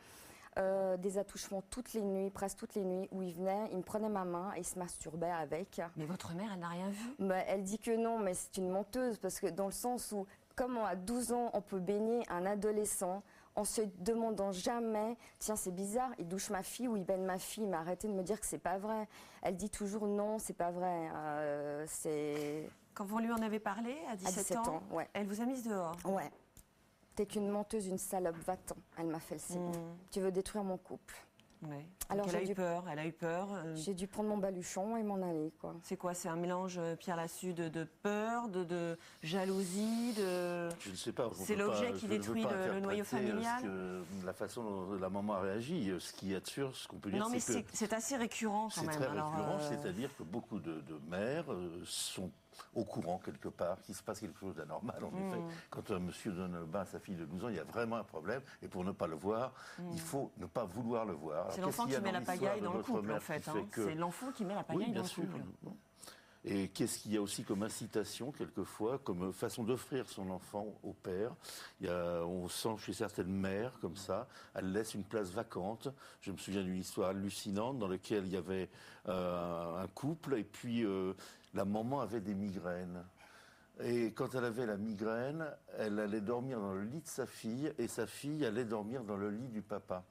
Speaker 9: Des attouchements toutes les nuits, presque toutes les nuits, où il venait, il me prenait ma main et il se masturbait avec.
Speaker 1: Mais votre mère, elle n'a rien vu?
Speaker 9: Elle dit que non, mais c'est une menteuse, parce que dans le sens où, comment à 12 ans, on peut baigner un adolescent en se demandant jamais, tiens, c'est bizarre, il douche ma fille ou il baigne ma fille, mais arrêtez de me dire que c'est pas vrai. Elle dit toujours non, c'est pas vrai.
Speaker 1: Quand vous lui en avez parlé à 17 ans,
Speaker 9: ouais.
Speaker 1: Elle vous a mise dehors?
Speaker 9: Ouais. T'es qu'une menteuse, une salope, va-t'en. Elle m'a fait le signe. Tu veux détruire mon couple.
Speaker 1: Ouais.
Speaker 9: Alors
Speaker 1: elle a eu peur.
Speaker 9: J'ai dû prendre mon baluchon et m'en aller, quoi.
Speaker 1: C'est quoi? C'est un mélange, Pierre Lassus, de peur, de jalousie, de...
Speaker 7: Je ne sais pas.
Speaker 1: C'est l'objet qui détruit le noyau familial.
Speaker 7: La façon dont la maman a réagi, ce qu'il y a de sûr, ce qu'on peut dire,
Speaker 1: non, mais c'est assez récurrent quand même.
Speaker 7: C'est très récurrent, c'est-à-dire que beaucoup de mères sont au courant quelque part qu'il se passe quelque chose d'anormal. En effet, quand un monsieur donne un bain à sa fille de 12 ans, il y a vraiment un problème. Et pour ne pas le voir, il faut ne pas vouloir le voir.
Speaker 1: C'est l'enfant qui met la pagaille dans le couple, en fait. C'est l'enfant qui met la pagaille dans le couple.
Speaker 7: Et qu'est-ce qu'il y a aussi comme incitation, quelquefois, comme façon d'offrir son enfant au père? On sent chez certaines mères, comme ça, elles laissent une place vacante. Je me souviens d'une histoire hallucinante dans laquelle il y avait un couple, et puis la maman avait des migraines. Et quand elle avait la migraine, elle allait dormir dans le lit de sa fille, et sa fille allait dormir dans le lit du papa.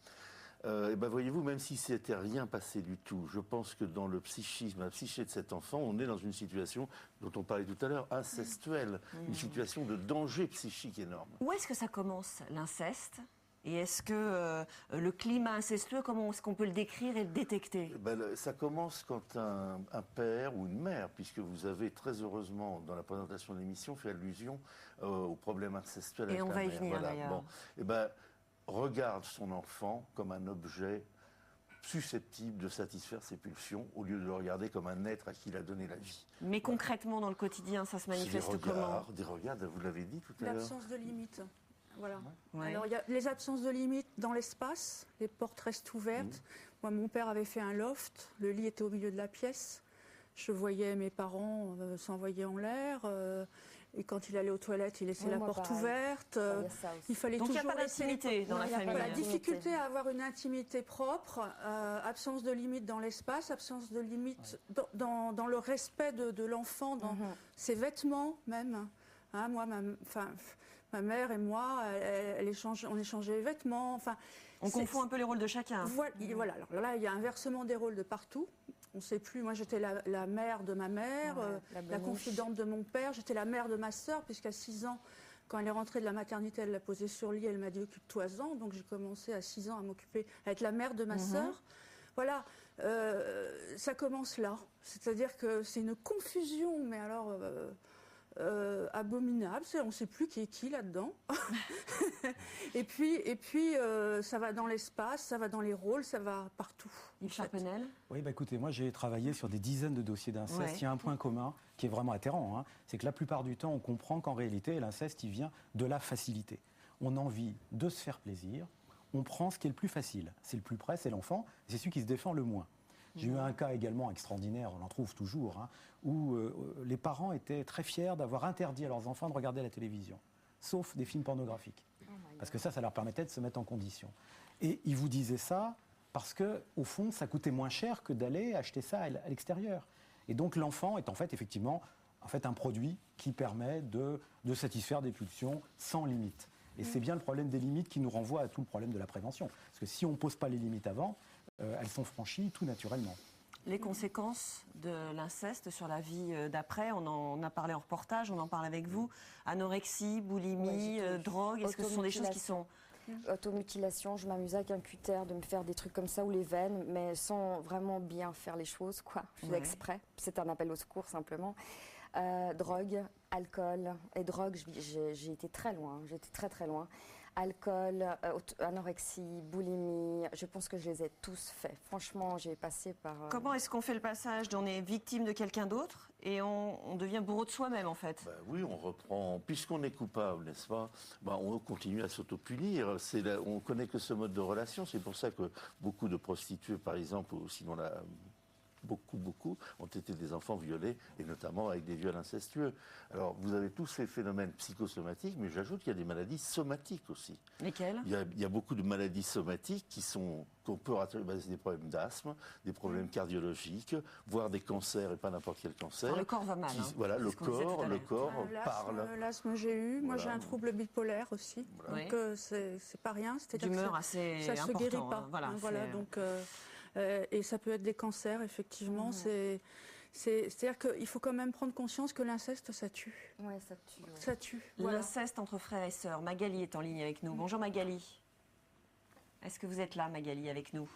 Speaker 7: Et ben voyez-vous, même si c'était rien passé du tout, je pense que dans le psychisme, la psyché de cet enfant, on est dans une situation dont on parlait tout à l'heure, incestuelle, une situation de danger psychique énorme.
Speaker 1: Où est-ce que ça commence, l'inceste? Et est-ce que le climat incestueux, comment est-ce qu'on peut le décrire et le détecter?
Speaker 7: Ça commence quand un père ou une mère, puisque vous avez très heureusement dans la présentation de l'émission fait allusion au problème incestuel avec la mère.
Speaker 1: Et on va y venir d'ailleurs.
Speaker 7: Bon, regarde son enfant comme un objet susceptible de satisfaire ses pulsions, au lieu de le regarder comme un être à qui il a donné la vie.
Speaker 1: Mais concrètement, dans le quotidien, ça se manifeste comment?
Speaker 7: Des regards, vous l'avez dit tout à l'heure.
Speaker 5: L'absence de limite. Voilà.
Speaker 1: Ouais.
Speaker 5: Alors, il y a les absences de limite dans l'espace, les portes restent ouvertes. Moi, mon père avait fait un loft, le lit était au milieu de la pièce. Je voyais mes parents s'envoyer en l'air. Et quand il allait aux toilettes, il laissait la porte ouverte. Il fallait
Speaker 1: donc
Speaker 5: toujours
Speaker 1: il n'y a pas d'intimité dans la famille.
Speaker 5: La difficulté à avoir une intimité propre, absence de limite dans l'espace, absence de limite dans le respect de l'enfant, dans ses vêtements même. Hein, moi, ma mère et moi, on échangeait les vêtements. Enfin,
Speaker 1: on confond un peu les rôles de chacun.
Speaker 5: Voilà. Alors là, il y a inversement des rôles de partout. On ne sait plus. Moi, j'étais la mère de ma mère, la confidente de mon père. J'étais la mère de ma sœur, puisqu'à 6 ans, quand elle est rentrée de la maternité, elle l'a posée sur le lit. Elle m'a dit occupe-toi-en. Donc j'ai commencé à 6 ans à être la mère de ma sœur. Voilà. Ça commence là. C'est-à-dire que c'est une confusion, mais alors abominable. On ne sait plus qui est qui là-dedans. et puis ça va dans l'espace, ça va dans les rôles, ça va partout.
Speaker 1: Yves Charpenel.
Speaker 8: Oui, écoutez, moi j'ai travaillé sur des dizaines de dossiers d'inceste.
Speaker 1: Ouais.
Speaker 8: Il y a un point commun qui est vraiment atterrant, c'est que la plupart du temps, on comprend qu'en réalité, l'inceste, il vient de la facilité. On a envie de se faire plaisir, on prend ce qui est le plus facile. C'est le plus près, c'est l'enfant, c'est celui qui se défend le moins. J'ai eu un cas également extraordinaire, on en trouve toujours, où les parents étaient très fiers d'avoir interdit à leurs enfants de regarder la télévision, sauf des films pornographiques. Parce que ça leur permettait de se mettre en condition. Et ils vous disaient ça parce qu'au fond, ça coûtait moins cher que d'aller acheter ça à l'extérieur. Et donc l'enfant est en fait effectivement un produit qui permet de satisfaire des pulsions sans limite. Et c'est bien le problème des limites qui nous renvoie à tout le problème de la prévention. Parce que si on ne pose pas les limites avant, elles sont franchies tout naturellement.
Speaker 1: Les conséquences de l'inceste sur la vie d'après, on en a parlé en reportage, on en parle avec vous. Anorexie, boulimie, drogue, est-ce que ce sont des choses qui sont
Speaker 9: Automutilation, je m'amusais avec un cutter de me faire des trucs comme ça ou les veines, mais sans vraiment bien faire les choses, quoi. Je faisais exprès. C'est un appel au secours simplement. Drogue, alcool et drogue, j'ai été très loin. J'étais très très loin. Alcool, anorexie, boulimie, je pense que je les ai tous faits. Franchement, j'ai passé par...
Speaker 1: Comment est-ce qu'on fait le passage d'on est victime de quelqu'un d'autre et on devient bourreau de soi-même en fait?
Speaker 7: Oui, on reprend, puisqu'on est coupable, n'est-ce pas, on continue à s'auto-punir. On ne connaît que ce mode de relation, c'est pour ça que beaucoup de prostituées, par exemple, ou sinon beaucoup ont été des enfants violés, et notamment avec des viols incestueux. Alors, vous avez tous ces phénomènes psychosomatiques, mais j'ajoute qu'il y a des maladies somatiques aussi.
Speaker 1: Lesquelles?
Speaker 7: Il y a beaucoup de maladies somatiques qu'on peut rattacher des problèmes d'asthme, des problèmes cardiologiques, voire des cancers, et pas n'importe quel cancer.
Speaker 1: Alors, le corps va mal.
Speaker 7: Voilà, le corps parle.
Speaker 5: L'asthme, j'ai eu. Moi, j'ai un trouble bipolaire aussi.
Speaker 7: Voilà.
Speaker 5: Donc, c'est pas rien.
Speaker 1: D'humeur assez
Speaker 5: ça
Speaker 1: important.
Speaker 5: Se guérit pas.
Speaker 1: Voilà,
Speaker 5: donc... et ça peut être des cancers, effectivement. C'est-à-dire qu'il faut quand même prendre conscience que l'inceste, ça tue.
Speaker 9: Oui, ça tue. Ouais.
Speaker 5: Ça tue. Voilà.
Speaker 1: L'inceste entre frères et sœurs. Magali est en ligne avec nous. Bonjour Magali. Est-ce que vous êtes là, Magali, avec nous?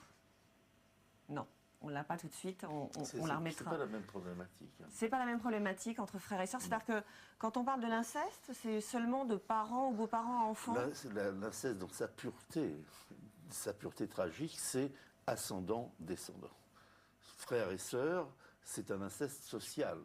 Speaker 1: Non, on ne l'a pas tout de suite. On la remettra.
Speaker 7: C'est pas la même problématique.
Speaker 1: C'est pas la même problématique entre frères et sœurs. C'est-à-dire que quand on parle de l'inceste, c'est seulement de parents ou beaux-parents à enfants.
Speaker 7: L'inceste, donc sa pureté tragique, c'est ascendant-descendant. Frères et sœurs, c'est un inceste social.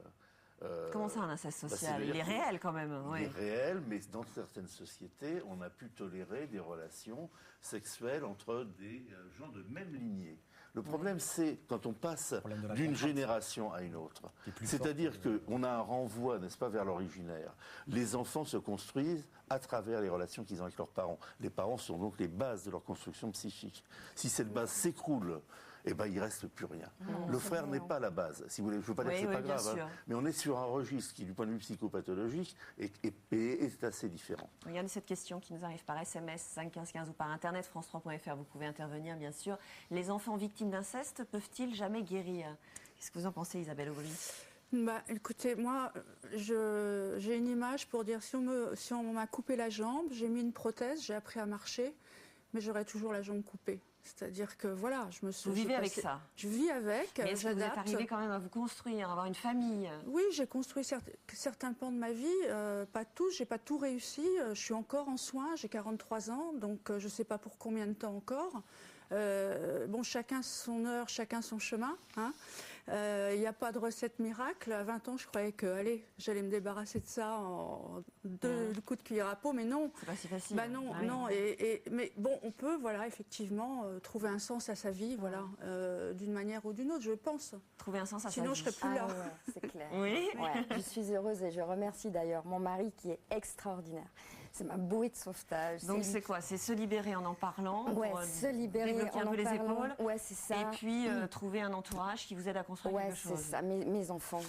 Speaker 1: Comment ça, un inceste social? Il est réel quand même.
Speaker 7: Il est réel, mais dans certaines sociétés, on a pu tolérer des relations sexuelles entre des gens de même lignée. Le problème, c'est quand on passe d'une génération à une autre. C'est-à-dire qu'on a un renvoi, n'est-ce pas, vers l'originaire. Les enfants se construisent à travers les relations qu'ils ont avec leurs parents. Les parents sont donc les bases de leur construction psychique. Si cette base s'écroule, il ne reste plus rien. Le frère n'est pas la base. Si vous voulez, je ne veux pas dire que ce n'est pas grave, mais on est sur un registre qui, du point de vue psychopathologique, est assez différent.
Speaker 1: Regardez cette question qui nous arrive par SMS 51515 ou par Internet, France3.fr. Vous pouvez intervenir, bien sûr. Les enfants victimes d'inceste peuvent-ils jamais guérir? Qu'est-ce que vous en pensez, Isabelle Aubry?
Speaker 5: Écoutez, moi, j'ai une image pour dire, si on m'a coupé la jambe, j'ai mis une prothèse, j'ai appris à marcher, mais j'aurai toujours la jambe coupée. C'est-à-dire que voilà, je me suis...
Speaker 1: Vous vivez avec ça?
Speaker 5: Je vis avec,
Speaker 1: mais est-ce que vous êtes arrivé quand même à vous construire, à avoir une famille?
Speaker 5: Oui, j'ai construit certains pans de ma vie, pas tous, j'ai pas tout réussi. Je suis encore en soins, j'ai 43 ans, donc je ne sais pas pour combien de temps encore. Chacun son heure, chacun son chemin. Il n'y a pas de recette miracle. À 20 ans, je croyais que j'allais me débarrasser de ça en deux coups de cuillère à peau, mais non.
Speaker 1: C'est pas si facile.
Speaker 5: Non. Mais bon, on peut, effectivement, trouver un sens à sa vie, d'une manière ou d'une autre, je pense.
Speaker 1: Trouver un sens à sa vie.
Speaker 5: Sinon, je serais plus là.
Speaker 9: Ouais, c'est clair.
Speaker 1: Oui.
Speaker 9: Ouais, je suis heureuse et je remercie d'ailleurs mon mari qui est extraordinaire. C'est ma bouée de sauvetage.
Speaker 1: Donc c'est quoi? C'est se libérer en parlant,
Speaker 9: se libérer
Speaker 1: débloquer un peu les épaules.
Speaker 9: Ouais, c'est ça.
Speaker 1: Et puis trouver un entourage qui vous aide à construire quelque chose.
Speaker 9: Ouais, c'est ça. Mes enfants,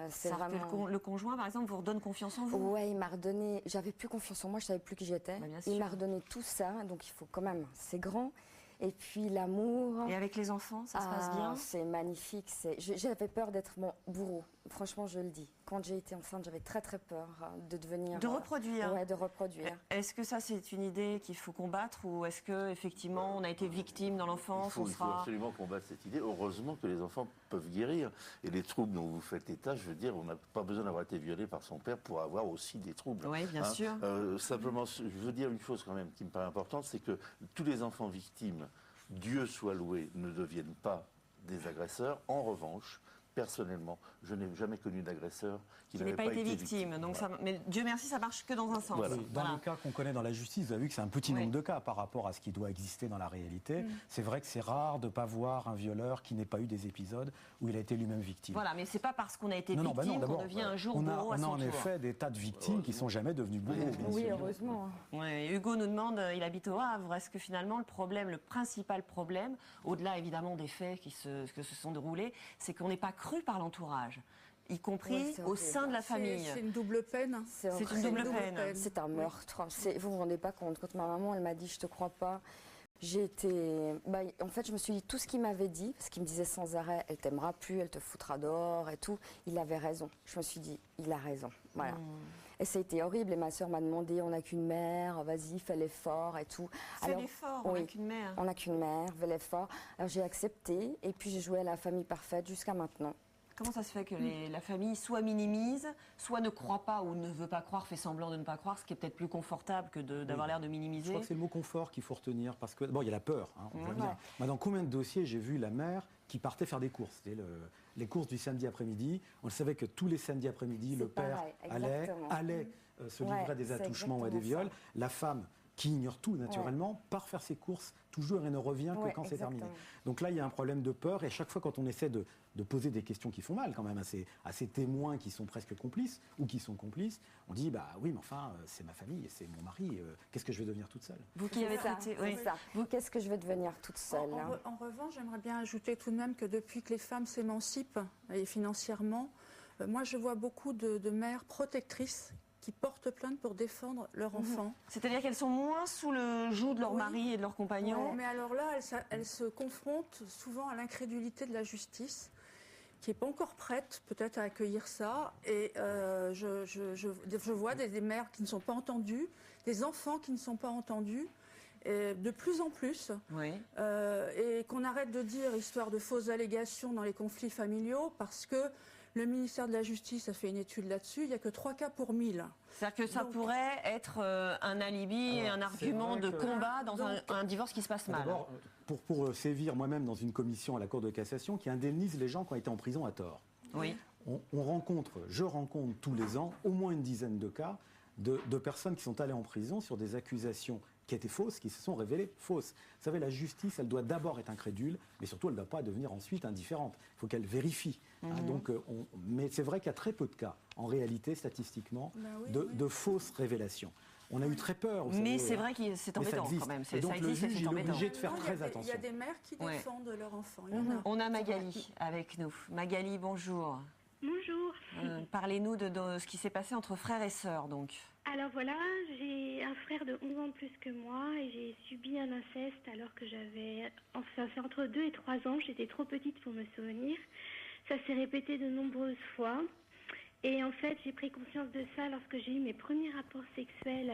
Speaker 9: c'est vraiment...
Speaker 1: Le conjoint, par exemple, vous redonne confiance en vous?
Speaker 9: Ouais, il m'a redonné... J'avais plus confiance en moi, je savais plus qui j'étais. Il m'a redonné tout ça, donc il faut quand même... C'est grand. Et puis l'amour.
Speaker 1: Et avec les enfants, ça se passe bien?
Speaker 9: C'est magnifique. J'avais peur d'être mon bourreau. Franchement, je le dis. Quand j'ai été enceinte, j'avais très très peur de devenir...
Speaker 1: De reproduire?
Speaker 9: Ouais, de reproduire.
Speaker 1: Est-ce que ça, c'est une idée qu'il faut combattre ou est-ce qu'effectivement, on a été victime dans l'enfance?
Speaker 7: Il faut absolument combattre cette idée. Heureusement que les enfants peuvent guérir. Et les troubles dont vous faites état, je veux dire, on n'a pas besoin d'avoir été violé par son père pour avoir aussi des troubles.
Speaker 1: Oui, bien sûr.
Speaker 7: Simplement, je veux dire une chose quand même qui me paraît importante, c'est que tous les enfants victimes, Dieu soit loué, ne deviennent pas des agresseurs. En revanche, personnellement, je n'ai jamais connu d'agresseur qui n'avait pas été victime.
Speaker 1: Donc mais Dieu merci, ça marche que dans un sens.
Speaker 8: Voilà. Dans les cas qu'on connaît dans la justice, vous avez vu que c'est un petit nombre de cas par rapport à ce qui doit exister dans la réalité. C'est vrai que c'est rare de ne pas voir un violeur qui n'ait pas eu des épisodes où il a été lui-même victime.
Speaker 1: Voilà, mais c'est pas parce qu'on a été victime qu'on devient un jour bourreau à son tour.
Speaker 8: On a en effet des tas de victimes qui ne sont jamais devenues bourreaux.
Speaker 9: Oui, heureusement.
Speaker 1: Hugo nous demande, il habite au Havre, est-ce que finalement le principal problème, au-delà évidemment des faits que se sont déroulés, c'est qu'on n'est pas cru par l'entourage, y compris au sein de la famille.
Speaker 5: C'est une double peine.
Speaker 1: C'est une double peine.
Speaker 9: C'est un meurtre. Vous vous rendez pas compte. Quand ma maman, elle m'a dit, je te crois pas, j'ai été... en fait, je me suis dit tout ce qu'il m'avait dit, parce qu'il me disait sans arrêt, elle t'aimera plus, elle te foutra dehors et tout. Il avait raison. Je me suis dit, il a raison. Voilà. Et ça a été horrible. Et ma sœur m'a demandé, on n'a qu'une mère, vas-y, fais l'effort et tout.
Speaker 1: Fais l'effort, on n'a qu'une mère.
Speaker 9: On n'a qu'une mère, fais l'effort. Alors j'ai accepté et puis j'ai joué à la famille parfaite jusqu'à maintenant.
Speaker 1: Comment ça se fait que la famille soit minimise, soit ne croit pas ou ne veut pas croire, fait semblant de ne pas croire, ce qui est peut-être plus confortable que d'avoir l'air de minimiser?
Speaker 8: Je crois que c'est le mot confort qu'il faut retenir parce que, bon, il y a la peur, hein, on voit bien. Moi, dans combien de dossiers j'ai vu la mère qui partait faire des courses? C'était les courses du samedi après-midi. On le savait que tous les samedis après-midi, le père allait se livrer à des attouchements ou à des viols. La femme, qui ignore tout naturellement, part faire ses courses toujours et ne revient que quand c'est terminé. Donc là, il y a un problème de peur et à chaque fois quand on essaie de poser des questions qui font mal quand même à ces témoins qui sont presque complices ou qui sont complices, on dit bah oui mais enfin c'est ma famille et c'est mon mari, qu'est-ce que je vais devenir toute seule?
Speaker 1: Vous qui avez traité,
Speaker 9: Qu'est-ce que je vais devenir toute seule?
Speaker 5: En revanche, j'aimerais bien ajouter tout de même que depuis que les femmes s'émancipent et financièrement, moi je vois beaucoup de mères protectrices qui portent plainte pour défendre leur enfant.
Speaker 1: C'est-à-dire qu'elles sont moins sous le joug de leur mari et de leurs compagnons.
Speaker 5: Mais alors là, elles se confrontent souvent à l'incrédulité de la justice, qui n'est pas encore prête peut-être à accueillir ça. Et je vois des mères qui ne sont pas entendues, des enfants qui ne sont pas entendus, et de plus en plus. Et qu'on arrête de dire histoire de fausses allégations dans les conflits familiaux, parce que le ministère de la Justice a fait une étude là-dessus, il n'y a que 3 cas pour 1000.
Speaker 1: C'est-à-dire que ça pourrait être un alibi, un argument de combat dans un divorce qui se passe mal.
Speaker 8: D'abord, pour sévir moi-même dans une commission à la Cour de cassation qui indemnise les gens qui ont été en prison à tort. Je rencontre tous les ans au moins une dizaine de cas de personnes qui sont allées en prison sur des accusations qui étaient fausses, qui se sont révélées fausses. Vous savez, la justice, elle doit d'abord être incrédule, mais surtout, elle ne doit pas devenir ensuite indifférente. Il faut qu'elle vérifie. Mais c'est vrai qu'il y a très peu de cas, en réalité, statistiquement, de fausses révélations. On a eu très peur.
Speaker 1: Mais c'est vrai que c'est embêtant quand même.
Speaker 8: Et donc le juge est obligé de faire très attention.
Speaker 5: Il y a des mères qui défendent leur enfant.
Speaker 1: On a Magali avec nous. Magali, bonjour.
Speaker 10: Bonjour.
Speaker 1: Parlez-nous de ce qui s'est passé entre frères et sœurs, donc.
Speaker 10: Alors voilà, j'ai un frère de 11 ans de plus que moi et j'ai subi un inceste alors que j'avais, enfin c'est entre 2 et 3 ans, j'étais trop petite pour me souvenir. Ça s'est répété de nombreuses fois et en fait j'ai pris conscience de ça lorsque j'ai eu mes premiers rapports sexuels,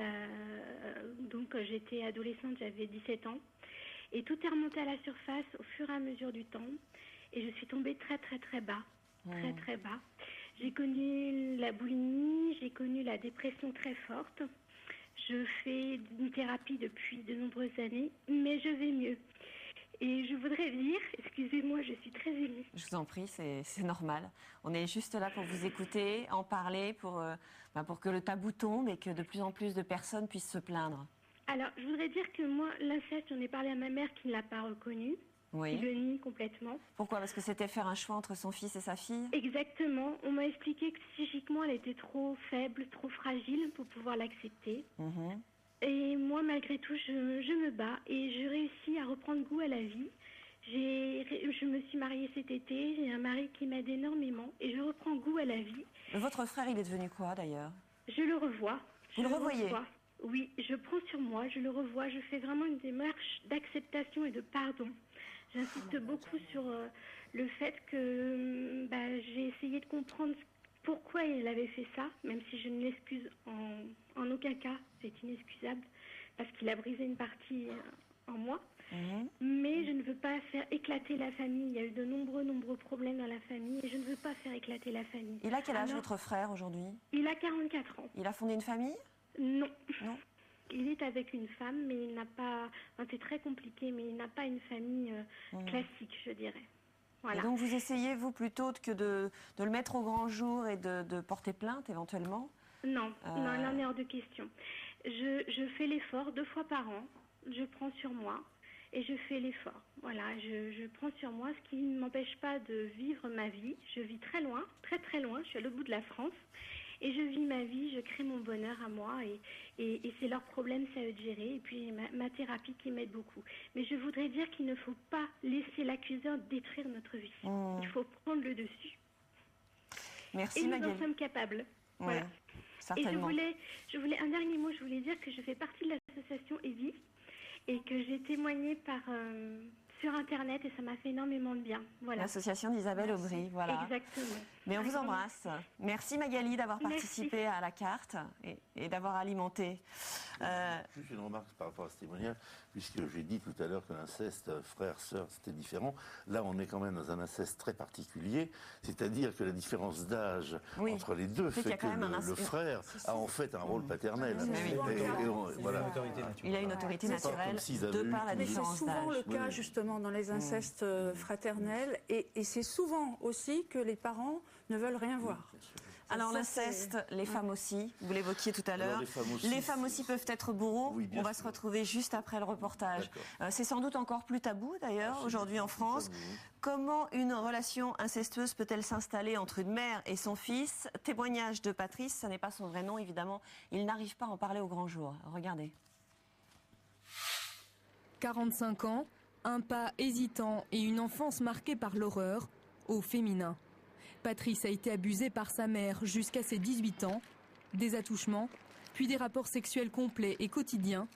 Speaker 10: donc j'étais adolescente, j'avais 17 ans et tout est remonté à la surface au fur et à mesure du temps et je suis tombée très très très bas, très bas. J'ai connu la boulimie, j'ai connu la dépression très forte. Je fais une thérapie depuis de nombreuses années, mais je vais mieux. Et je voudrais dire, excusez-moi, je suis très émue.
Speaker 1: Je vous en prie, c'est normal. On est juste là pour vous écouter, en parler, pour que le tabou tombe et que de plus en plus de personnes puissent se plaindre.
Speaker 10: Alors, je voudrais dire que moi, l'inceste, j'en ai parlé à ma mère qui ne l'a pas reconnu.
Speaker 1: Oui.
Speaker 10: Qui le nie complètement.
Speaker 1: Pourquoi? Parce que c'était faire un choix entre son fils et sa fille?
Speaker 10: Exactement. On m'a expliqué que psychiquement, elle était trop faible, trop fragile pour pouvoir l'accepter. Et moi, malgré tout, je me bats et je réussis à reprendre goût à la vie. Je me suis mariée cet été, j'ai un mari qui m'aide énormément et je reprends goût à la vie.
Speaker 1: Votre frère, il est devenu quoi d'ailleurs?
Speaker 10: Je le revois.
Speaker 1: Vous le revoyez?
Speaker 10: Oui, je prends sur moi, je le revois, je fais vraiment une démarche d'acceptation et de pardon. J'insiste beaucoup sur le fait que j'ai essayé de comprendre pourquoi il avait fait ça, même si je ne l'excuse en aucun cas, c'est inexcusable, parce qu'il a brisé une partie en moi. Mais je ne veux pas faire éclater la famille. Il y a eu de nombreux problèmes dans la famille et je ne veux pas faire éclater la famille.
Speaker 1: Il a quel âge votre frère aujourd'hui?
Speaker 10: Il a 44 ans.
Speaker 1: Il a fondé une famille?
Speaker 10: Non. Il est avec une femme, mais il n'a pas... Enfin, c'est très compliqué, mais il n'a pas une famille classique, je dirais. Voilà.
Speaker 1: Et donc vous essayez, vous, plutôt que de le mettre au grand jour et de porter plainte, éventuellement?
Speaker 10: Non, non, il en est hors de question. Je fais l'effort 2 fois par an. Je prends sur moi et je fais l'effort. Voilà, je prends sur moi, ce qui ne m'empêche pas de vivre ma vie. Je vis très loin, très loin. Je suis à l'autre bout de la France. Et je vis ma vie, je crée mon bonheur à moi et c'est leur problème, c'est à eux de gérer. Et puis ma thérapie qui m'aide beaucoup. Mais je voudrais dire qu'il ne faut pas laisser l'accuseur détruire notre vie. Il faut prendre le dessus.
Speaker 1: Merci
Speaker 10: Magali. Et nous
Speaker 1: Magali.
Speaker 10: en sommes capables. Voilà.
Speaker 1: Certainement.
Speaker 10: Et je voulais un dernier mot, je voulais dire que je fais partie de l'association EVI et que j'ai témoigné sur Internet et ça m'a fait énormément de bien. Voilà.
Speaker 1: L'association d'Isabelle Aubry, voilà.
Speaker 10: Exactement.
Speaker 1: Mais on vous embrasse. Merci Magali d'avoir participé à la carte et d'avoir alimenté.
Speaker 7: Juste une remarque par rapport à ce témoignage, puisque j'ai dit tout à l'heure que l'inceste frère-sœur c'était différent. Là, on est quand même dans un inceste très particulier, c'est-à-dire que la différence d'âge entre les deux fait que le frère a en fait un rôle paternel.
Speaker 1: Il a une autorité naturelle de par la différence d'âge.
Speaker 5: C'est souvent le cas justement dans les incestes fraternels et c'est souvent aussi que les parents ne veulent rien voir.
Speaker 1: Alors l'inceste, les femmes aussi, vous l'évoquiez tout à l'heure. Les femmes aussi peuvent être bourreaux. On va se retrouver juste après le reportage. C'est sans doute encore plus tabou d'ailleurs aujourd'hui en France. Comment une relation incestueuse peut-elle s'installer entre une mère et son fils? Témoignage de Patrice, ce n'est pas son vrai nom évidemment. Il n'arrive pas à en parler au grand jour. Regardez.
Speaker 11: 45 ans, un pas hésitant et une enfance marquée par l'horreur, au féminin. Patrice a été abusé par sa mère jusqu'à ses 18 ans, des attouchements, puis des rapports sexuels complets et quotidiens,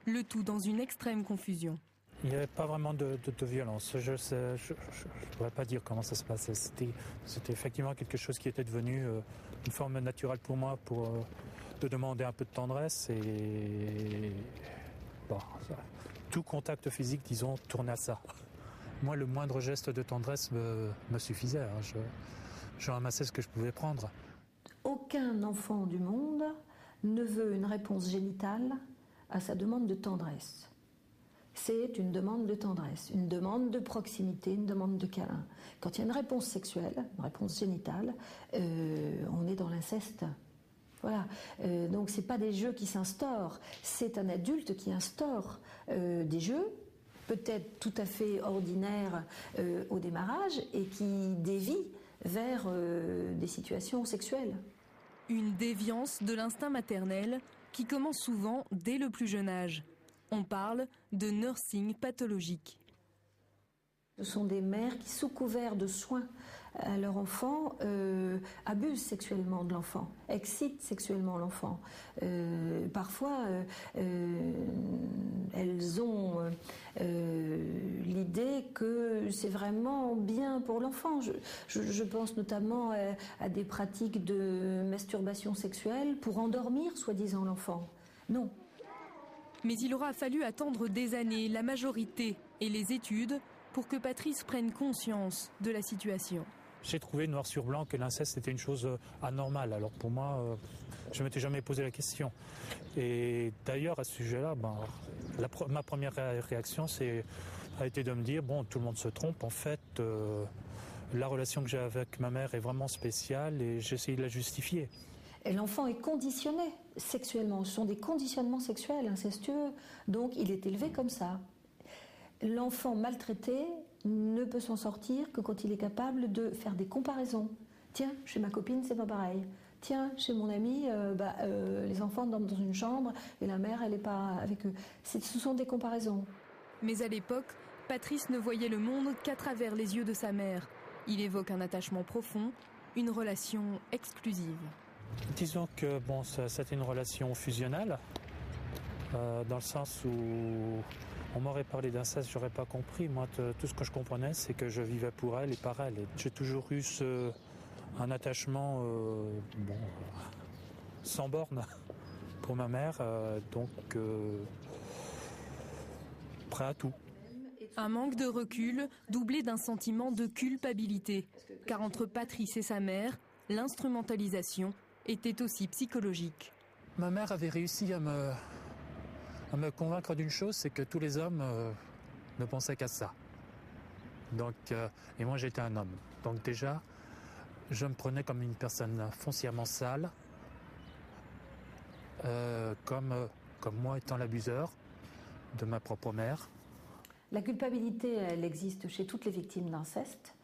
Speaker 11: le tout dans une extrême confusion.
Speaker 12: Il n'y avait pas vraiment de violence. Je ne pourrais pas dire comment ça se passait. C'était effectivement quelque chose qui était devenu une forme naturelle pour moi de demander un peu de tendresse et tout contact physique, disons, tournait à ça. Moi, le moindre geste de tendresse me suffisait. Je ramassais ce que je pouvais prendre.
Speaker 4: Aucun enfant du monde ne veut une réponse génitale à sa demande de tendresse. C'est une demande de tendresse, une demande de proximité, une demande de câlin. Quand il y a une réponse sexuelle, une réponse génitale, on est dans l'inceste. Voilà. Donc c'est pas des jeux qui s'instaurent, c'est un adulte qui instaure des jeux, peut-être tout à fait ordinaires au démarrage, et qui dévient vers des situations sexuelles.
Speaker 11: Une déviance de l'instinct maternel qui commence souvent dès le plus jeune âge. On parle de nursing pathologique.
Speaker 4: Ce sont des mères qui, sous couvert de soins à leur enfant, abusent sexuellement de l'enfant, excitent sexuellement l'enfant. Parfois, elles ont l'idée que c'est vraiment bien pour l'enfant. Je pense notamment à des pratiques de masturbation sexuelle pour endormir, soi-disant, l'enfant. Non.
Speaker 11: Mais il aura fallu attendre des années, la majorité et les études pour que Patrice prenne conscience de la situation.
Speaker 12: J'ai trouvé noir sur blanc que l'inceste était une chose anormale. Alors pour moi, je ne m'étais jamais posé la question. Et d'ailleurs, à ce sujet-là, ma première réaction a été de me dire, bon, tout le monde se trompe. En fait, la relation que j'ai avec ma mère est vraiment spéciale et j'ai essayé de la justifier.
Speaker 4: Et l'enfant est conditionné sexuellement. Ce sont des conditionnements sexuels incestueux. Donc il est élevé comme ça. L'enfant maltraité ne peut s'en sortir que quand il est capable de faire des comparaisons. Tiens, chez ma copine, c'est pas pareil. Tiens, chez mon ami, les enfants dorment dans une chambre et la mère, elle n'est pas avec eux. Ce sont des comparaisons.
Speaker 11: Mais à l'époque, Patrice ne voyait le monde qu'à travers les yeux de sa mère. Il évoque un attachement profond, une relation exclusive.
Speaker 12: Disons que c'était une relation fusionnelle, dans le sens où on m'aurait parlé d'inceste, j'aurais pas compris. Moi, tout ce que je comprenais, c'est que je vivais pour elle et par elle. Et j'ai toujours eu un attachement sans borne pour ma mère, donc prêt à tout.
Speaker 11: Un manque de recul doublé d'un sentiment de culpabilité. Car entre Patrice et sa mère, l'instrumentalisation était aussi psychologique.
Speaker 12: Ma mère avait réussi à me convaincre d'une chose, c'est que tous les hommes ne pensaient qu'à ça. Donc, et moi j'étais un homme. Donc déjà, je me prenais comme une personne foncièrement sale, comme moi étant l'abuseur de ma propre mère.
Speaker 4: La culpabilité, elle existe chez toutes les victimes d'inceste.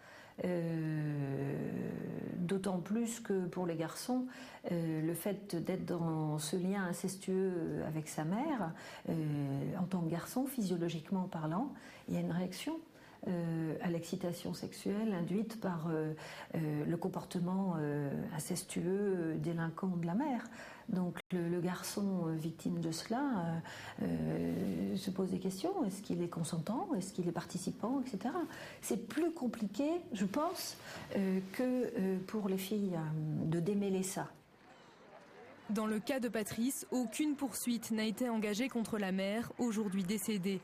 Speaker 4: D'autant plus que pour les garçons, le fait d'être dans ce lien incestueux avec sa mère, en tant que garçon, physiologiquement parlant, il y a une réaction. à l'excitation sexuelle induite par le comportement incestueux délinquant de la mère. Donc le garçon victime de cela se pose des questions. Est-ce qu'il est consentant? Est-ce qu'il est participant, etc. C'est plus compliqué, je pense, que pour les filles de démêler ça.
Speaker 11: Dans le cas de Patrice, aucune poursuite n'a été engagée contre la mère, aujourd'hui décédée.